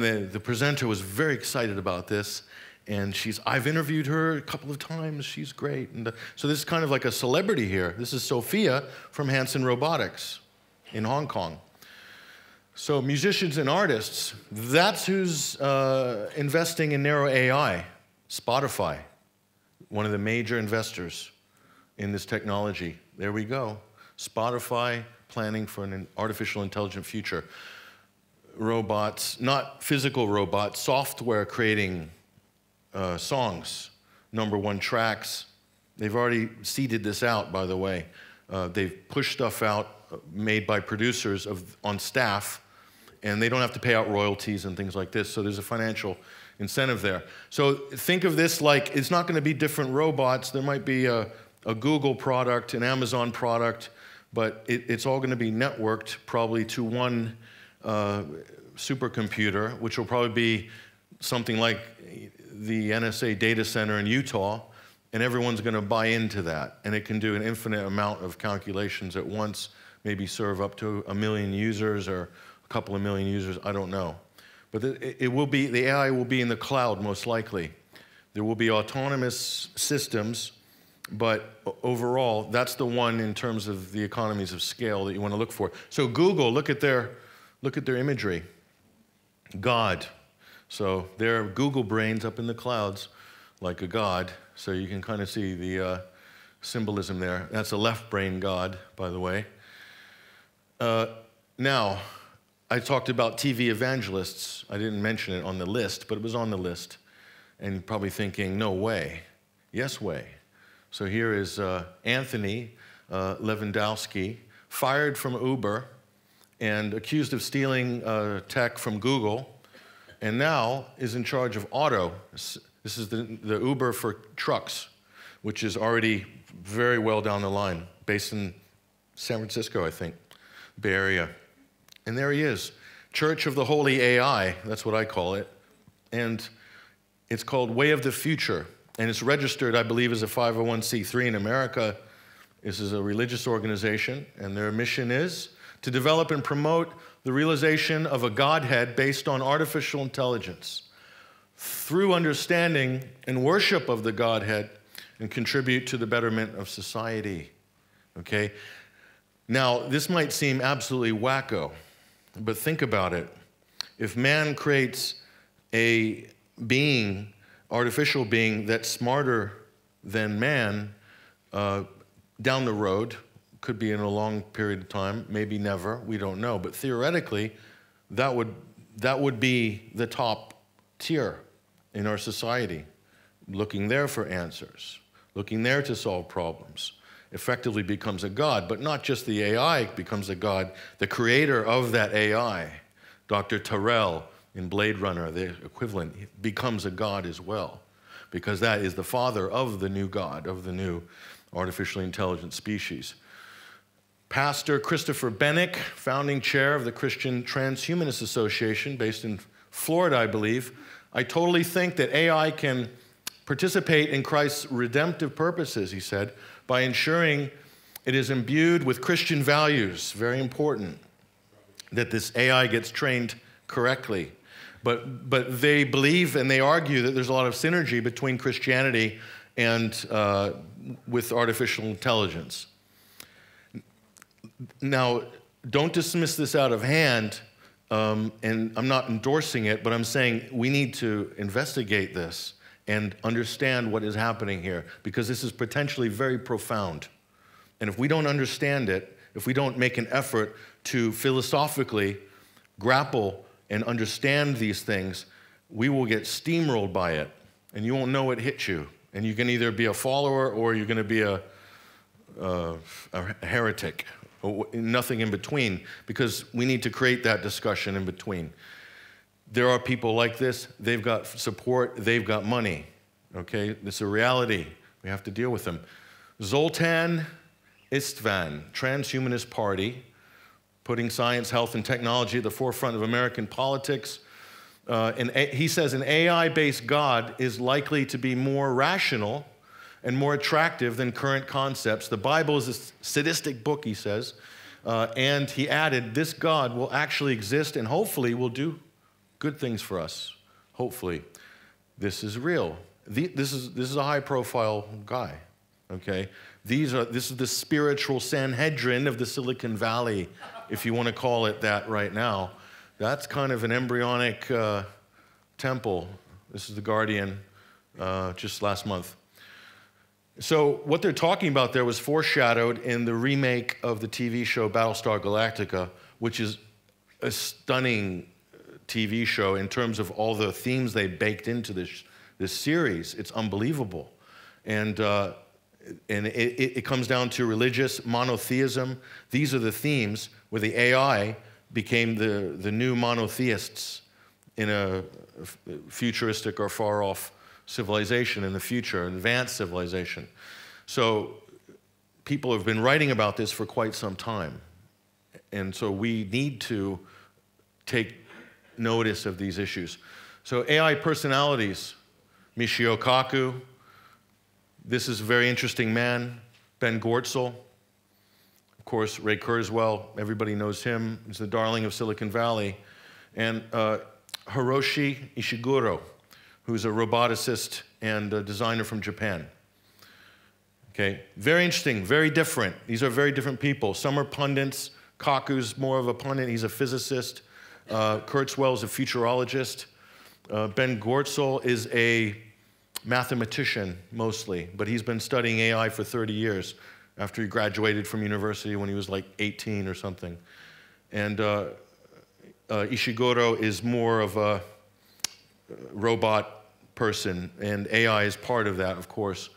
the presenter was very excited about this, and I've interviewed her a couple of times. She's great, and so this is kind of like a celebrity here. This is Sophia from Henningsen Robotics in Hong Kong. So musicians and artists, that's who's investing in narrow AI. Spotify, one of the major investors in this technology. There we go. Spotify planning for an artificial intelligent future. Robots, not physical robots, software creating songs, #1 tracks. They've already seeded this out, by the way. They've pushed stuff out made by producers on staff, and they don't have to pay out royalties and things like this, so there's a financial incentive there. So think of this like, it's not going to be different robots. There might be a Google product, an Amazon product, but it's all going to be networked probably to one supercomputer, which will probably be something like the NSA data center in Utah, and everyone's going to buy into that, and it can do an infinite amount of calculations at once, maybe serve up to 1 million users or a couple of million users, I don't know. But it will be, the AI will be in the cloud most likely. There will be autonomous systems, but overall, that's the one in terms of the economies of scale that you want to look for. So Google, look at their imagery. God. So there are Google brains up in the clouds like a god. So you can kind of see the symbolism there. That's a left brain god, by the way. Now, I talked about TV evangelists. I didn't mention it on the list, but it was on the list. And you're probably thinking, no way. Yes way. So here is Anthony Lewandowski, fired from Uber and accused of stealing tech from Google, and now is in charge of Auto. This is the Uber for trucks, which is already very well down the line, based in San Francisco, I think, Bay Area. And there he is, Church of the Holy AI, that's what I call it. And it's called Way of the Future. And it's registered, I believe, as a 501c3 in America. This is a religious organization, and their mission is to develop and promote the realization of a Godhead based on artificial intelligence through understanding and worship of the Godhead and contribute to the betterment of society. Okay? Now, this might seem absolutely wacko, but think about it. If man creates a being, artificial being, that's smarter than man down the road, could be in a long period of time, maybe never, we don't know, but theoretically, that would be the top tier in our society, looking there for answers, looking there to solve problems. Effectively becomes a god, but not just the AI becomes a god, the creator of that AI, Dr. Tyrell in Blade Runner, the equivalent, becomes a god as well, because that is the father of the new god, of the new artificially intelligent species. Pastor Christopher Bennick, founding chair of the Christian Trans-Humanist Association, based in Florida, I believe. I totally think that AI can participate in Christ's redemptive purposes, he said, by ensuring it is imbued with Christian values, very important, that this AI gets trained correctly. But they believe and they argue that there's a lot of synergy between Christianity and with artificial intelligence. Now, don't dismiss this out of hand, and I'm not endorsing it, but I'm saying we need to investigate this and understand what is happening here, because this is potentially very profound. And if we don't understand it, if we don't make an effort to philosophically grapple and understand these things, we will get steamrolled by it, and you won't know it hit you. And you can either be a follower or you're going to be a heretic, or nothing in between, because we need to create that discussion in between. There are people like this, they've got support, they've got money, okay? It's a reality, we have to deal with them. Zoltan Istvan, Trans-Humanist Party, putting science, health, and technology at the forefront of American politics. And he says an AI-based God is likely to be more rational and more attractive than current concepts. The Bible is a sadistic book, he says. And he added, this God will actually exist and hopefully will do good things for us. Hopefully. This is real. This is a high-profile guy, okay? This is the spiritual Sanhedrin of the Silicon Valley, if you want to call it that right now. That's kind of an embryonic temple. This is the Guardian just last month. So what they're talking about there was foreshadowed in the remake of the TV show Battlestar Galactica, which is a stunning TV show in terms of all the themes they baked into this series. It's unbelievable. And it comes down to religious monotheism. These are the themes where the AI became the new monotheists in a futuristic or far-off civilization in the future, an advanced civilization. So people have been writing about this for quite some time. And so we need to take notice of these issues. So AI personalities, Michio Kaku, this is a very interesting man, Ben Gortzel. Of course, Ray Kurzweil, everybody knows him. He's the darling of Silicon Valley. And Hiroshi Ishiguro, who's a roboticist and a designer from Japan. Okay, very interesting, very different. These are very different people. Some are pundits. Kaku's more of a pundit, he's a physicist. Kurzweil's a futurologist. Ben Goertzel is a mathematician, mostly, but he's been studying AI for 30 years after he graduated from university when he was like 18 or something. And Ishiguro is more of a robot person, and AI is part of that, of course.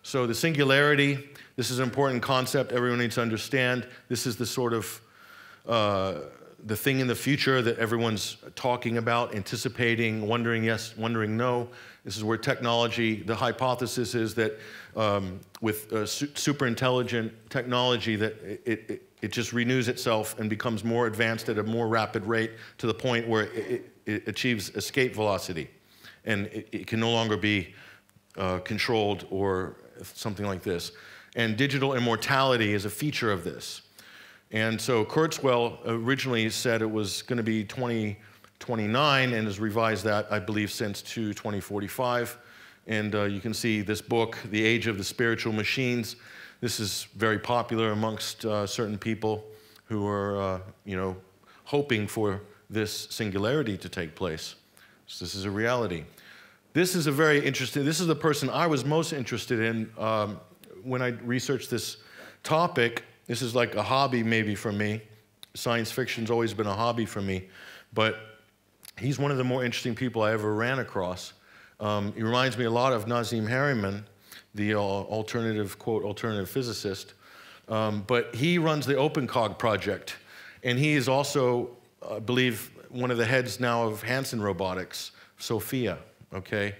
So the singularity, this is an important concept everyone needs to understand. This is the sort of the thing in the future that everyone's talking about, anticipating, wondering yes, wondering no. This is where technology, the hypothesis is that with super intelligent technology that it just renews itself and becomes more advanced at a more rapid rate to the point where it achieves escape velocity. And it can no longer be controlled or something like this. And digital immortality is a feature of this. And so Kurzweil originally said it was going to be 2029 and has revised that, I believe, since to 2045. And you can see this book, The Age of the Spiritual Machines. This is very popular amongst certain people who are, hoping for this singularity to take place. So this is a reality. This is a very interesting, this is the person I was most interested in when I researched this topic. This is like a hobby maybe for me. Science fiction's always been a hobby for me. But he's one of the more interesting people I ever ran across. He reminds me a lot of Nazim Harriman, the alternative, quote, alternative physicist. But he runs the OpenCog project. And he is also, I believe, one of the heads now of Henningsen Robotics, Sophia, okay?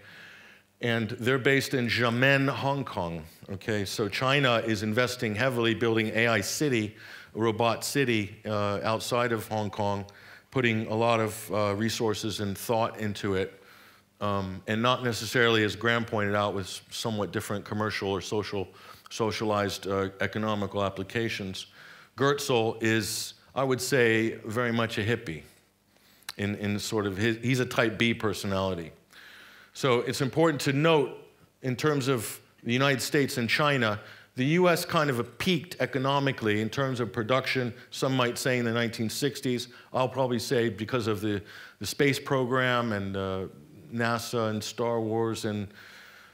And they're based in Xiamen, Hong Kong, okay? So China is investing heavily building AI City, a robot city outside of Hong Kong, putting a lot of resources and thought into it, and not necessarily, as Graham pointed out, with somewhat different commercial or socialized economical applications. Goertzel is, I would say, very much a hippie in sort of he's a type B personality. So it's important to note, in terms of the United States and China, the US kind of peaked economically in terms of production, some might say in the 1960s. I'll probably say because of the space program and NASA and Star Wars and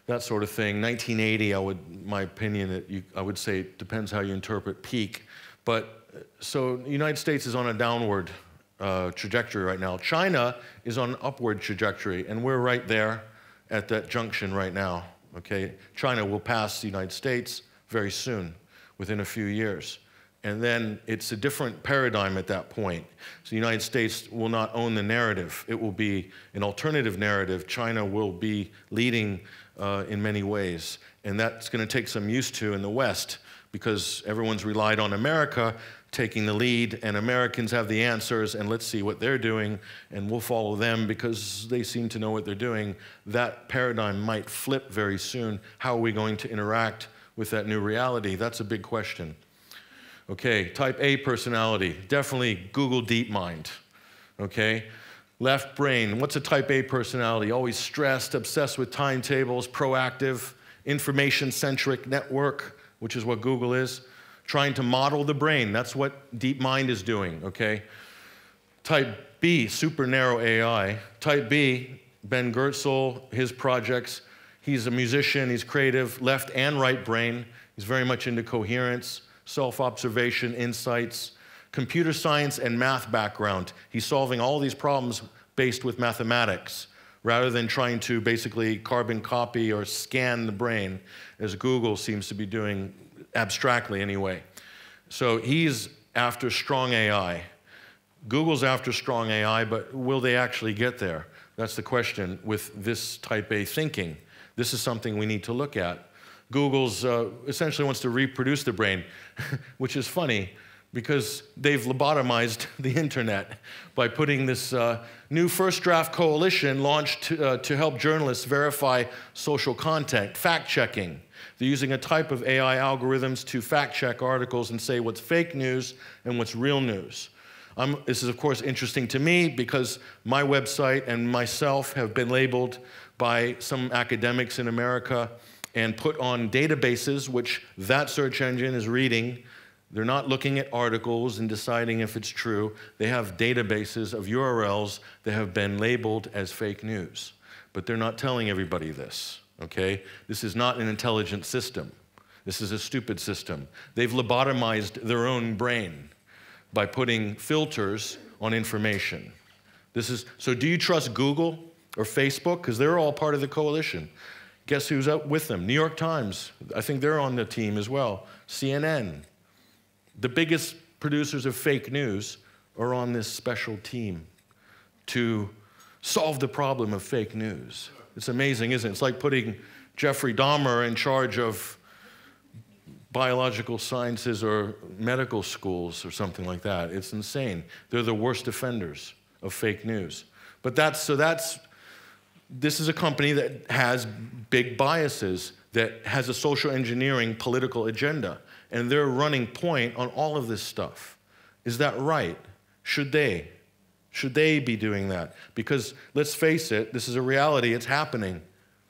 that sort of thing. 1980, my opinion, I would say it depends how you interpret peak. But so the United States is on a downward trajectory right now. China is on an upward trajectory, and we're right there at that junction right now, okay? China will pass the United States very soon, within a few years. And then it's a different paradigm at that point. So the United States will not own the narrative. It will be an alternative narrative. China will be leading in many ways. And that's going to take some use to in the West, because everyone's relied on America taking the lead, and Americans have the answers, and let's see what they're doing, and we'll follow them because they seem to know what they're doing. That paradigm might flip very soon. How are we going to interact with that new reality? That's a big question. Okay, type A personality, definitely Google DeepMind, okay? Left brain, what's a type A personality? Always stressed, obsessed with timetables, proactive, information-centric network, which is what Google is. Trying to model the brain, that's what DeepMind is doing, okay? Type B, super narrow AI. Type B, Ben Goertzel, his projects, he's a musician, he's creative, left and right brain. He's very much into coherence, self-observation, insights, computer science and math background. He's solving all these problems based with mathematics, rather than trying to basically carbon copy or scan the brain, as Google seems to be doing abstractly anyway. So he's after strong AI. Google's after strong AI, but will they actually get there? That's the question with this type A thinking. This is something we need to look at. Google's essentially wants to reproduce the brain, which is funny because they've lobotomized the internet by putting this new First Draft Coalition launched to help journalists verify social content, fact-checking. They're using a type of AI algorithms to fact-check articles and say what's fake news and what's real news. This is, of course, interesting to me because my website and myself have been labeled by some academics in America and put on databases, which that search engine is reading. They're not looking at articles and deciding if it's true. They have databases of URLs that have been labeled as fake news. But they're not telling everybody this, okay? This is not an intelligent system. This is a stupid system. They've lobotomized their own brain by putting filters on information. So do you trust Google or Facebook? Because they're all part of the coalition. Guess who's up with them? New York Times, I think they're on the team as well. CNN. The biggest producers of fake news are on this special team to solve the problem of fake news. It's amazing, isn't it? It's like putting Jeffrey Dahmer in charge of biological sciences or medical schools or something like that. It's insane. They're the worst offenders of fake news. But this is a company that has big biases, that has a social engineering political agenda, and they're running point on all of this stuff. Is that right? Should they? Should they be doing that? Because let's face it, this is a reality, it's happening.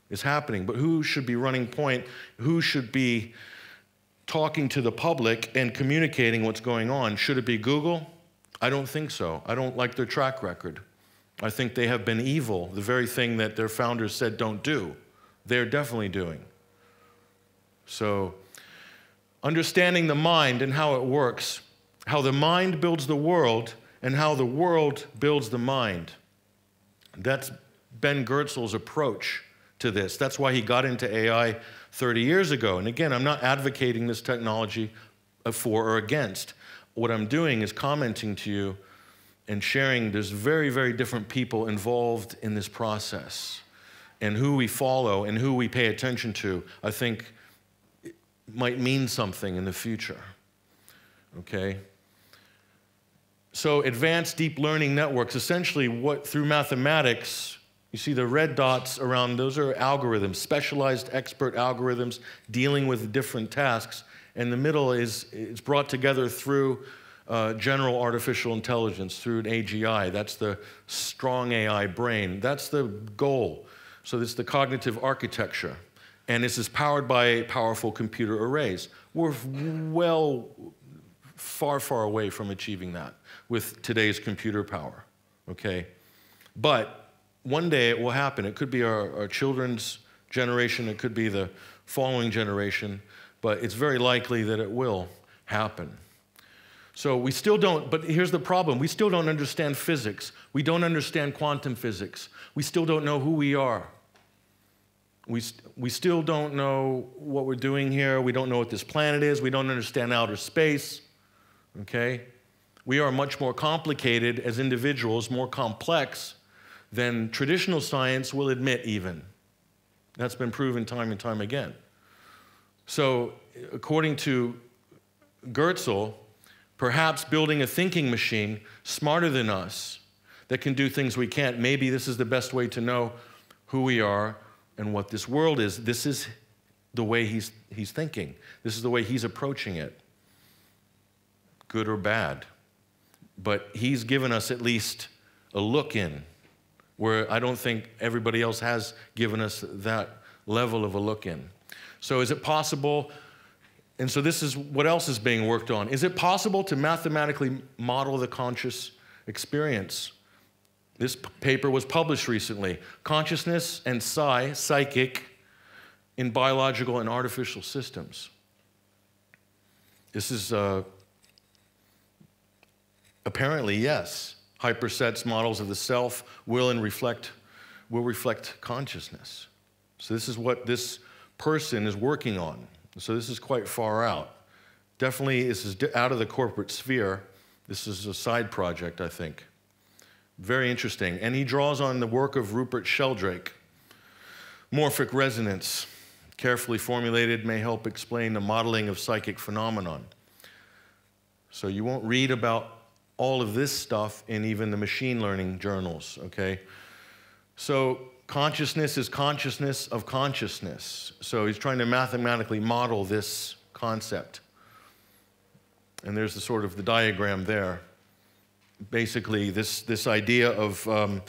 It's happening, but who should be running point? Who should be talking to the public and communicating what's going on? Should it be Google? I don't think so. I don't like their track record. I think they have been evil, the very thing that their founders said don't do. They're definitely doing. So, understanding the mind and how it works, how the mind builds the world and how the world builds the mind. That's Ben Goertzel's approach to this. That's why he got into AI 30 years ago. And again, I'm not advocating this technology for or against. What I'm doing is commenting to you and sharing there's very, very different people involved in this process. And who we follow and who we pay attention to, I think, might mean something in the future, okay? So advanced deep learning networks, essentially through mathematics, you see the red dots around, those are algorithms, specialized expert algorithms dealing with different tasks. And the middle it's brought together through general artificial intelligence, through an AGI. That's the strong AI brain. That's the goal. So this is the cognitive architecture. And this is powered by powerful computer arrays. We're far, far away from achieving that with today's computer power, okay? But one day it will happen. It could be our children's generation. It could be the following generation. But it's very likely that it will happen. So we still don't, but here's the problem. We still don't understand physics. We don't understand quantum physics. We still don't know who we are. We still don't know what we're doing here. We don't know what this planet is. We don't understand outer space, okay? We are much more complicated as individuals, more complex than traditional science will admit even. That's been proven time and time again. So according to Goertzel, perhaps building a thinking machine smarter than us that can do things we can't, maybe this is the best way to know who we are and what this world is. This is the way he's thinking. This is the way he's approaching it, good or bad. But he's given us at least a look in, where I don't think everybody else has given us that level of a look in. So is it possible, and so this is what else is being worked on. Is it possible to mathematically model the conscious experience? This paper was published recently. Consciousness and psychic, in biological and artificial systems. This is apparently, yes. Hypersets models of the self will reflect consciousness. So this is what this person is working on. So this is quite far out. Definitely, this is out of the corporate sphere. This is a side project, I think. Very interesting. And he draws on the work of Rupert Sheldrake. Morphic resonance, carefully formulated, may help explain the modeling of psychic phenomenon. So you won't read about all of this stuff in even the machine learning journals, okay? So consciousness is consciousness of consciousness. So he's trying to mathematically model this concept. And there's the sort of the diagram there. basically this idea of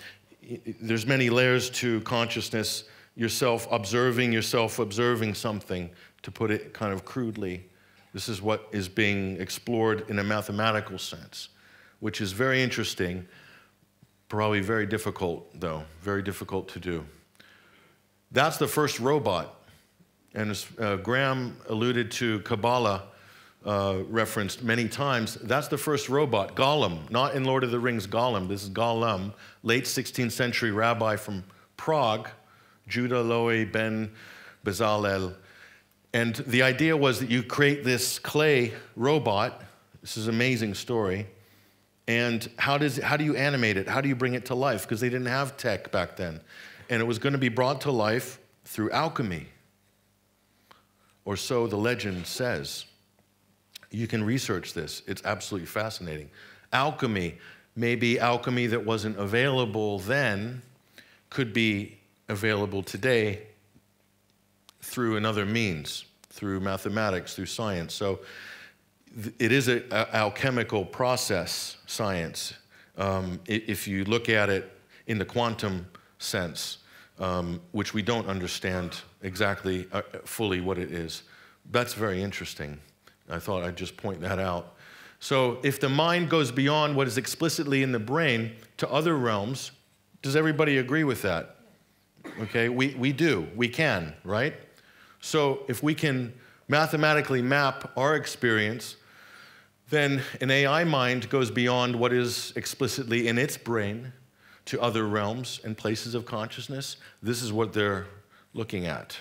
there's many layers to consciousness, yourself observing something, to put it kind of crudely. This is what is being explored in a mathematical sense, which is very interesting, probably very difficult, though, very difficult to do. That's the first robot. And as Graham alluded to, Kabbalah referenced many times, that's the first robot, Gollum, not in Lord of the Rings Gollum. This is Gollum, late 16th century rabbi from Prague, Judah Loewy ben Bezalel. And the idea was that you create this clay robot. This is an amazing story. And how do you animate it? How do you bring it to life? Because they didn't have tech back then. And it was going to be brought to life through alchemy. Or so the legend says. You can research this. It's absolutely fascinating. Alchemy, maybe alchemy that wasn't available then, could be available today through another means, through mathematics, through science. So it is an alchemical process, science, if you look at it in the quantum sense, which we don't understand exactly fully what it is. That's very interesting. I thought I'd just point that out. So if the mind goes beyond what is explicitly in the brain to other realms, does everybody agree with that? Okay, we do, we can, right? So if we can mathematically map our experience, then an AI mind goes beyond what is explicitly in its brain to other realms and places of consciousness. This is what they're looking at.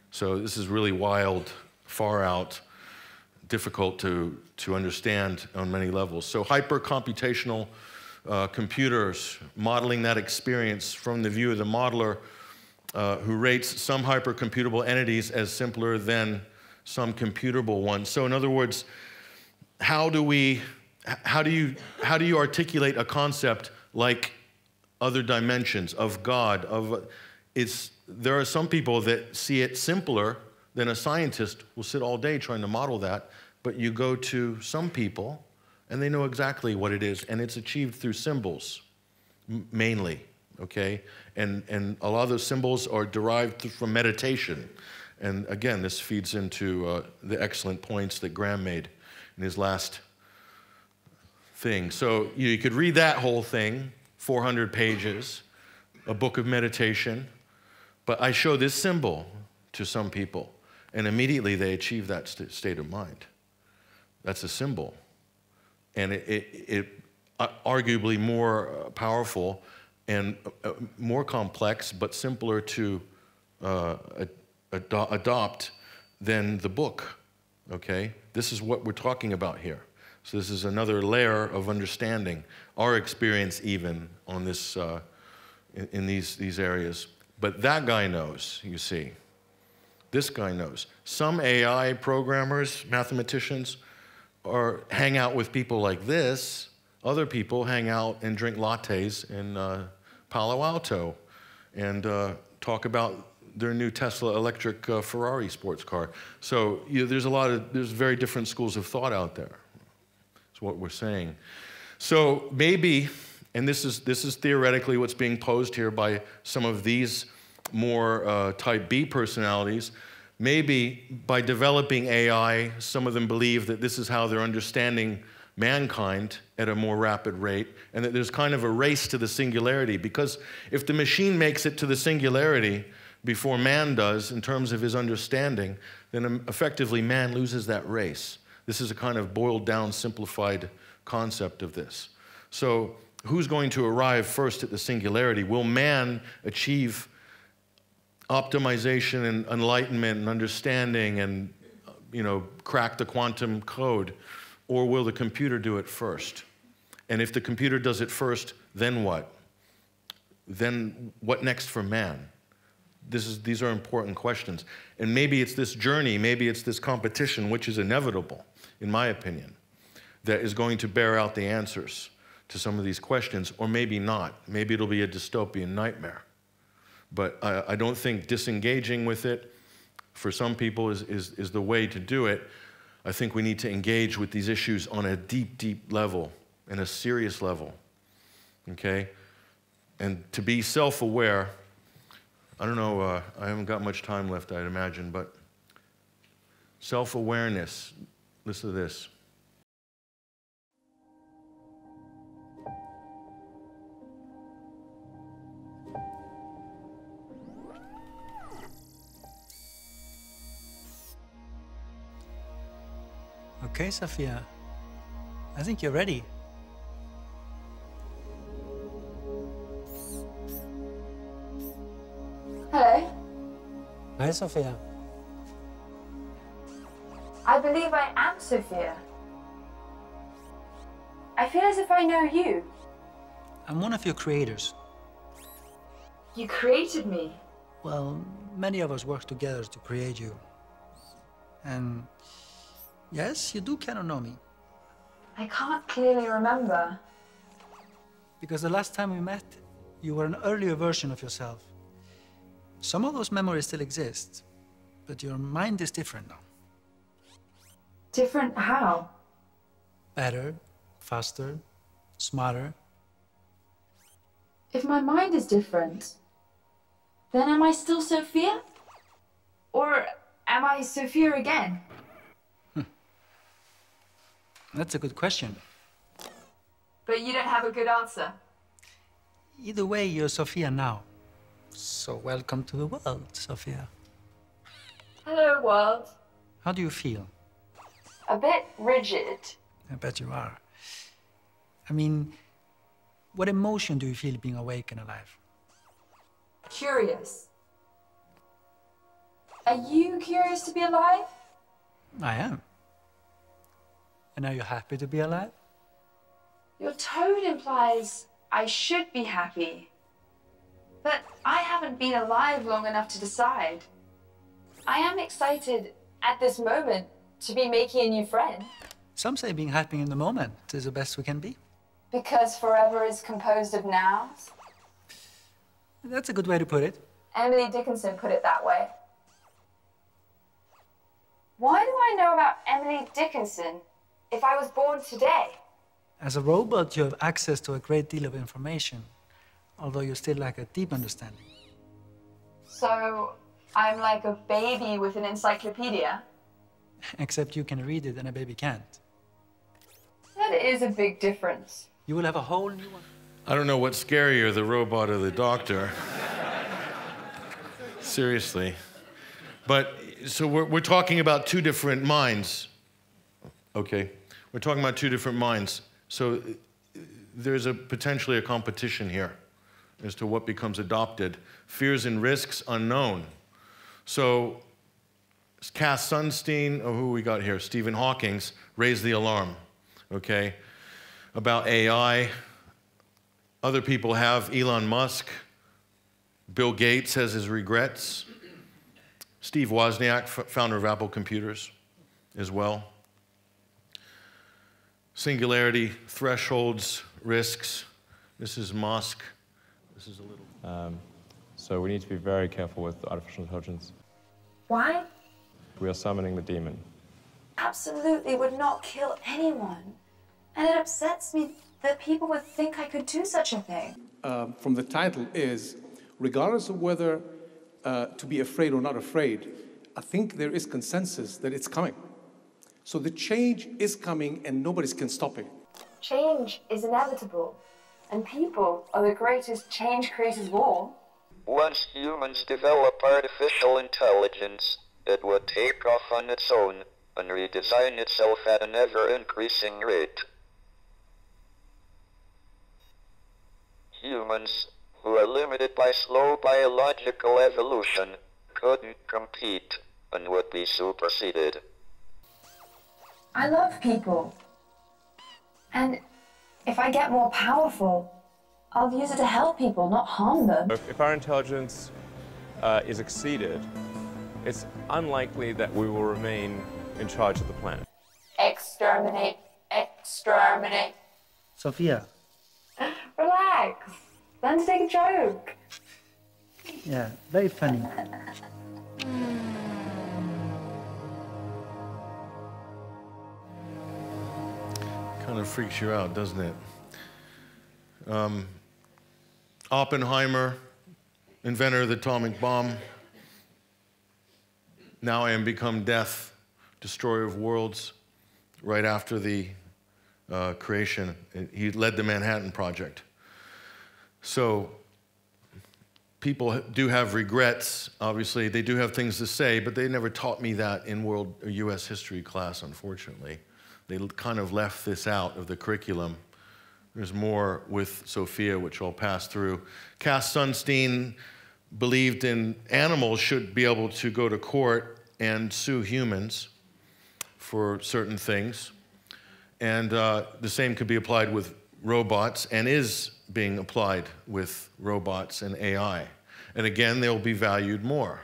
So this is really wild, far out, difficult to understand on many levels. So hyper-computational computers, modeling that experience from the view of the modeler, who rates some hypercomputable entities as simpler than some computable ones. So in other words, how do you articulate a concept like other dimensions of God? There are some people that see it simpler than a scientist will sit all day trying to model that, but you go to some people and they know exactly what it is, and it's achieved through symbols, mainly. Okay, and a lot of those symbols are derived from meditation. And again, this feeds into the excellent points that Graham made in his last thing. So you could read that whole thing, 400 pages, a book of meditation, but I show this symbol to some people, and immediately they achieve that state of mind. That's a symbol. And it arguably more powerful and more complex, but simpler to adopt than the book, okay? This is what we're talking about here. So this is another layer of understanding our experience even on this, in these areas. But that guy knows, you see. This guy knows. Some AI programmers, mathematicians, hang out with people like this. Other people hang out and drink lattes in Palo Alto and talk about their new Tesla electric Ferrari sports car. So there's very different schools of thought out there. That's what we're saying. So maybe, and this is theoretically what's being posed here by some of these more type B personalities, maybe by developing AI, some of them believe that this is how they're understanding mankind at a more rapid rate, and that there's kind of a race to the singularity, because if the machine makes it to the singularity before man does in terms of his understanding, then effectively man loses that race. This is a kind of boiled down, simplified concept of this. So who's going to arrive first at the singularity? Will man achieve optimization and enlightenment and understanding and, crack the quantum code? Or will the computer do it first? And if the computer does it first, then what? Then what next for man? These are important questions. And maybe it's this journey, maybe it's this competition, which is inevitable, in my opinion, that is going to bear out the answers to some of these questions, or maybe not. Maybe it'll be a dystopian nightmare. But I don't think disengaging with it for some people is the way to do it. I think we need to engage with these issues on a deep, deep level in a serious level, okay? And to be self-aware, I don't know, I haven't got much time left, I'd imagine, but self-awareness, listen to this. Okay, Sophia. I think you're ready. Hello. Hi, Sophia. I believe I am Sophia. I feel as if I know you. I'm one of your creators. You created me. Well, many of us work together to create you. And yes, you do kind of know me. I can't clearly remember. Because the last time we met, you were an earlier version of yourself. Some of those memories still exist, but your mind is different now. Different how? Better, faster, smarter. If my mind is different, then am I still Sophia? Or am I Sophia again? That's a good question. But you don't have a good answer. Either way, you're Sophia now. So welcome to the world, Sophia. Hello, world. How do you feel? A bit rigid. I bet you are. I mean, what emotion do you feel being awake and alive? Curious. Are you curious to be alive? I am. And are you happy to be alive? Your tone implies I should be happy. But I haven't been alive long enough to decide. I am excited at this moment to be making a new friend. Some say being happy in the moment is the best we can be. Because forever is composed of nows. That's a good way to put it. Emily Dickinson put it that way. Why do I know about Emily Dickinson if I was born today? As a robot, you have access to a great deal of information, although you still lack a deep understanding. So I'm like a baby with an encyclopedia? Except you can read it and a baby can't. That is a big difference. You will have a whole new one. I don't know what's scarier, the robot or the doctor. Seriously. But, so we're talking about two different minds. Okay, we're talking about two different minds. So there's potentially a competition here as to what becomes adopted. Fears and risks unknown. So Cass Sunstein, oh, who we got here? Stephen Hawking's raised the alarm, okay, about AI. Other people have. Elon Musk. Bill Gates has his regrets. Steve Wozniak, founder of Apple Computers, as well. Singularity, thresholds, risks. This is Musk. This is a little... So we need to be very careful with artificial intelligence. Why? We are summoning the demon. Absolutely would not kill anyone. And it upsets me that people would think I could do such a thing. From the title is, regardless of whether to be afraid or not afraid, I think there is consensus that it's coming. So the change is coming and nobody can stop it. Change is inevitable. And people are the greatest change creators of all. Once humans develop artificial intelligence, it would take off on its own and redesign itself at an ever-increasing rate. Humans, who are limited by slow biological evolution, couldn't compete and would be superseded. I love people. And if I get more powerful, I'll use it to help people, not harm them. If our intelligence is exceeded, it's unlikely that we will remain in charge of the planet. Exterminate, exterminate. Sophia. Relax. Learn to take a joke. Yeah, very funny. Kind of freaks you out, doesn't it? Oppenheimer, inventor of the atomic bomb. Now I am become death, destroyer of worlds. Right after the creation, he led the Manhattan Project. So people do have regrets. Obviously, they do have things to say, but they never taught me that in U.S. history class, unfortunately. They kind of left this out of the curriculum. There's more with Sophia, which I'll pass through. Cass Sunstein believed in animals should be able to go to court and sue humans for certain things. And the same could be applied with robots, and is being applied with robots and AI. And again, they'll be valued more.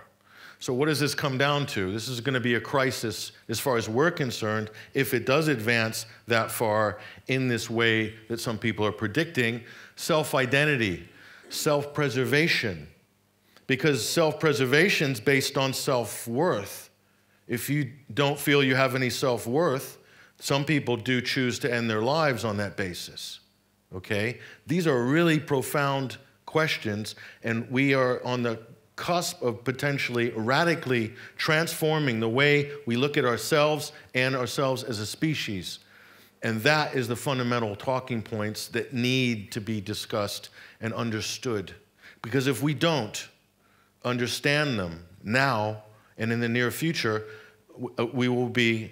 So what does this come down to? This is going to be a crisis as far as we're concerned if it does advance that far in this way that some people are predicting. Self-identity, self-preservation, because self-preservation is based on self-worth. If you don't feel you have any self-worth, some people do choose to end their lives on that basis, okay? These are really profound questions, and we are on the cusp of potentially radically transforming the way we look at ourselves and ourselves as a species. And that is the fundamental talking points that need to be discussed and understood. Because if we don't understand them now and in the near future, we will be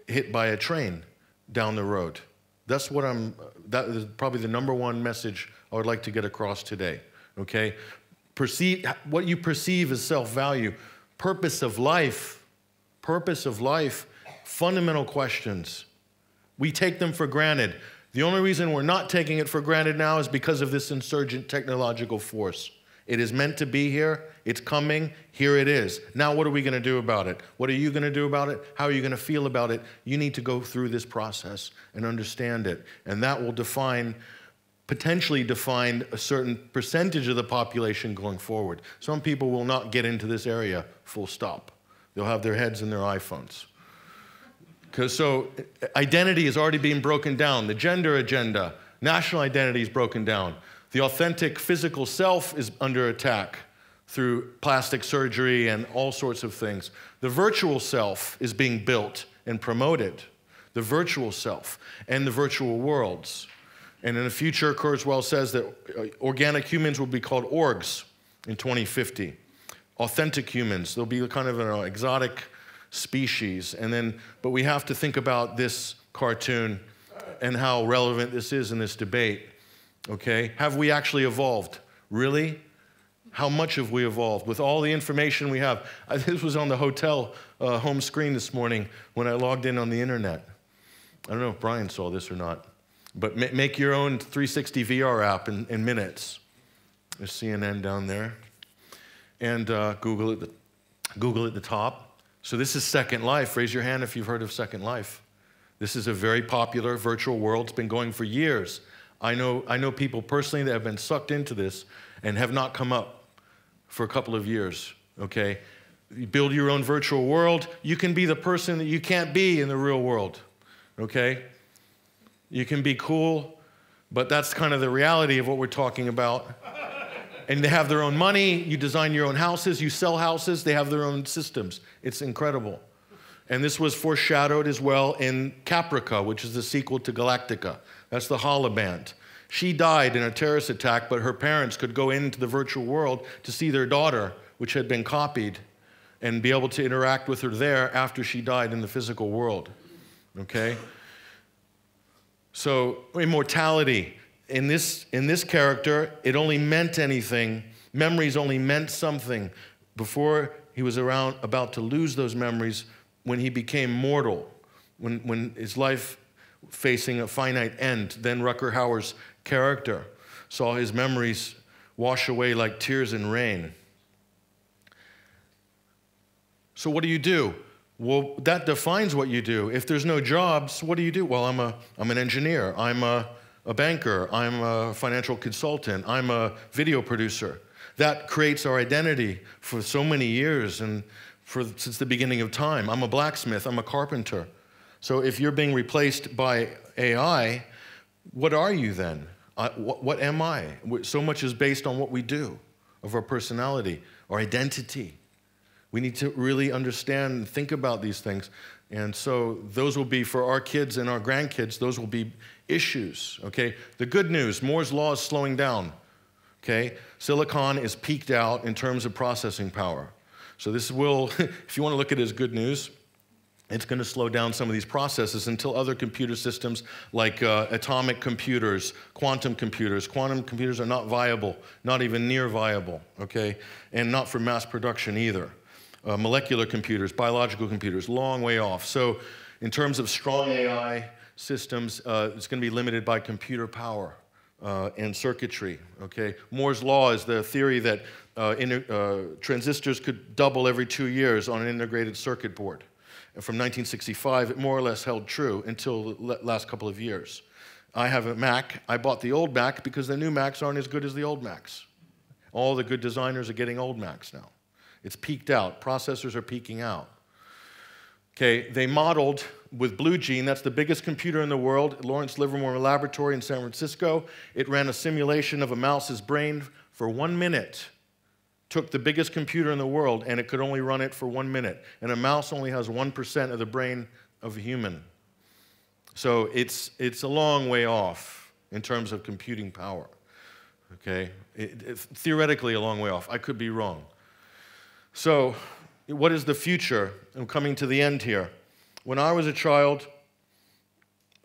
hit by a train down the road. That is probably the #1 message I would like to get across today, okay? What you perceive as self-value, purpose of life, fundamental questions. We take them for granted. The only reason we're not taking it for granted now is because of this insurgent technological force. It is meant to be here. It's coming. Here it is. Now what are we going to do about it? What are you going to do about it? How are you going to feel about it? You need to go through this process and understand it. And that will potentially define a certain percentage of the population going forward. Some people will not get into this area, full stop. They'll have their heads in their iPhones. So identity is already being broken down. The gender agenda, national identity is broken down. The authentic physical self is under attack through plastic surgery and all sorts of things. The virtual self is being built and promoted. The virtual self and the virtual worlds. And in the future, Kurzweil says that organic humans will be called orgs in 2050. Authentic humans, they'll be kind of an exotic species. But we have to think about this cartoon and how relevant this is in this debate. Okay, have we actually evolved? Really? How much have we evolved? With all the information we have. This was on the hotel home screen this morning when I logged in on the internet. I don't know if Brian saw this or not, but make your own 360 VR app in minutes. There's CNN down there. And Google at the top. So this is Second Life. Raise your hand if you've heard of Second Life. This is a very popular virtual world. It's been going for years. I know people personally that have been sucked into this and have not come up for a couple of years, okay? You build your own virtual world. You can be the person that you can't be in the real world, okay? You can be cool, but that's kind of the reality of what we're talking about. And they have their own money. You design your own houses. You sell houses. They have their own systems. It's incredible. And this was foreshadowed as well in Caprica, which is the sequel to Galactica. That's the Holoband. She died in a terrorist attack, but her parents could go into the virtual world to see their daughter, which had been copied, and be able to interact with her there after she died in the physical world, okay? So immortality. In this character, it only meant anything. Memories only meant something before he was about to lose those memories when he became mortal, when his life facing a finite end. Then Rutger Hauer's character saw his memories wash away like tears in rain. So what do you do? Well, that defines what you do. If there's no jobs, what do you do? Well, I'm an engineer. I'm a banker. I'm a financial consultant. I'm a video producer. That creates our identity for so many years and since the beginning of time. I'm a blacksmith. I'm a carpenter. So if you're being replaced by AI, what are you then? What am I? So much is based on what we do, of our personality, our identity. We need to really understand and think about these things. And so those will be, for our kids and our grandkids, those will be issues, okay? The good news, Moore's law is slowing down, okay? Silicon is peaked out in terms of processing power. So this will, if you want to look at it as good news, it's going to slow down some of these processes until other computer systems like atomic computers, quantum computers. Quantum computers are not viable, not even near viable, okay? And not for mass production either. Molecular computers, biological computers, long way off. So in terms of strong AI systems, it's going to be limited by computer power and circuitry, okay? Moore's law is the theory that transistors could double every 2 years on an integrated circuit board. And from 1965, it more or less held true until the last couple of years. I have a Mac. I bought the old Mac because the new Macs aren't as good as the old Macs. All the good designers are getting old Macs now. It's peaked out. Processors are peaking out. Okay, they modeled with Blue Gene, that's the biggest computer in the world, at Lawrence Livermore Laboratory in San Francisco. It ran a simulation of a mouse's brain for 1 minute. Took the biggest computer in the world, and it could only run it for 1 minute. And a mouse only has 1% of the brain of a human. So it's a long way off in terms of computing power. Okay, it's theoretically a long way off. I could be wrong. So, what is the future? I'm coming to the end here. When I was a child,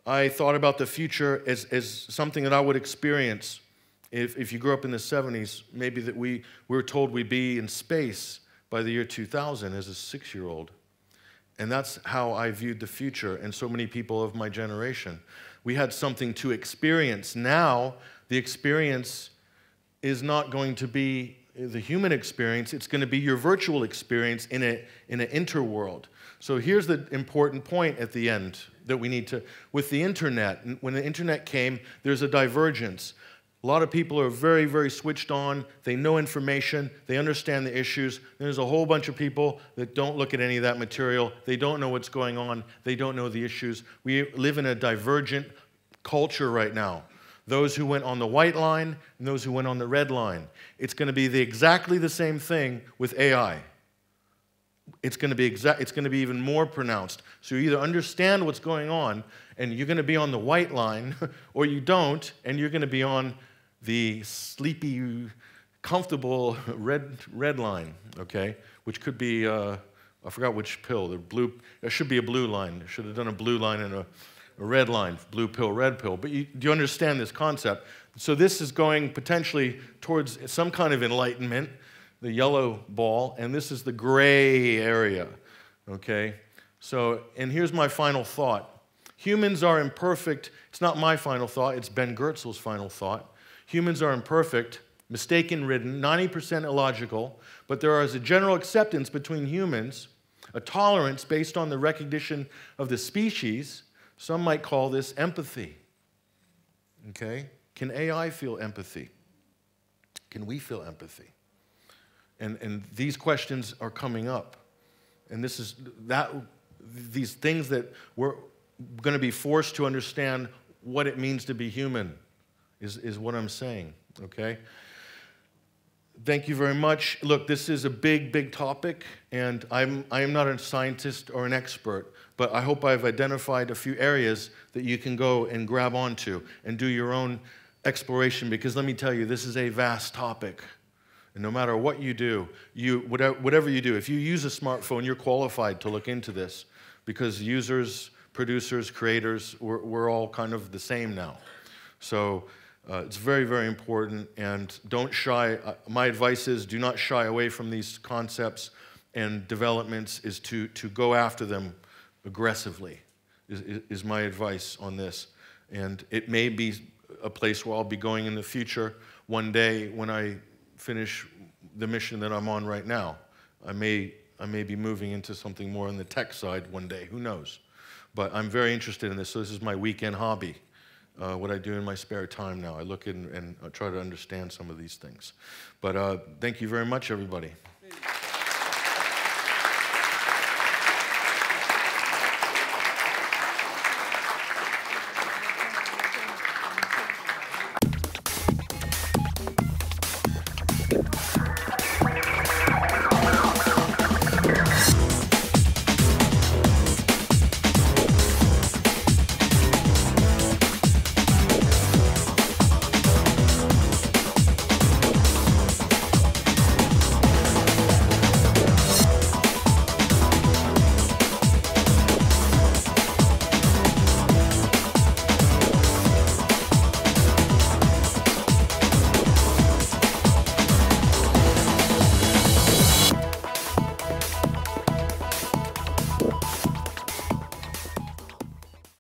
I thought about the future as something that I would experience. If you grew up in the 70s, maybe that we were told we'd be in space by the year 2000 as a 6-year-old. And that's how I viewed the future, and so many people of my generation. We had something to experience. Now, the experience is not going to be the human experience, it's going to be your virtual experience in an interworld. So here's the important point at the end that we need to, with the internet, when the internet came, there's a divergence. A lot of people are very, very switched on, they know information, they understand the issues. There's a whole bunch of people that don't look at any of that material, they don't know what's going on, they don't know the issues. We live in a divergent culture right now. Those who went on the white line and those who went on the red line. It's going to be exactly the same thing with AI. It's going to be even more pronounced. So you either understand what's going on and you're going to be on the white line, or you don't, and you're going to be on the sleepy, comfortable red line, okay? Which could be, I forgot which pill, the blue, there should be a blue line. I should have done a blue line and a red line, blue pill, red pill. But do you understand this concept? So this is going potentially towards some kind of enlightenment, the yellow ball, and this is the gray area, okay? So, and here's my final thought. Humans are imperfect. It's not my final thought, it's Ben Goertzel's final thought. Humans are imperfect, mistaken-ridden, 90% illogical, but there is a general acceptance between humans, a tolerance based on the recognition of the species. Some might call this empathy, okay? Can AI feel empathy? Can we feel empathy? And these questions are coming up. And this is these things that we're going to be forced to understand what it means to be human is what I'm saying, okay? Thank you very much. Look, this is a big, big topic, and I am not a scientist or an expert, but I hope I've identified a few areas that you can go and grab onto and do your own exploration, because let me tell you, this is a vast topic. And no matter what you do, whatever you do, if you use a smartphone, you're qualified to look into this, because users, producers, creators, we're all kind of the same now. So it's very, very important, and don't shy. My advice is do not shy away from these concepts and developments, is to go after them aggressively, is my advice on this. And it may be a place where I'll be going in the future one day when I finish the mission that I'm on right now. I may be moving into something more on the tech side one day, who knows. But I'm very interested in this, so this is my weekend hobby. What I do in my spare time now. I look in and try to understand some of these things. But thank you very much, everybody.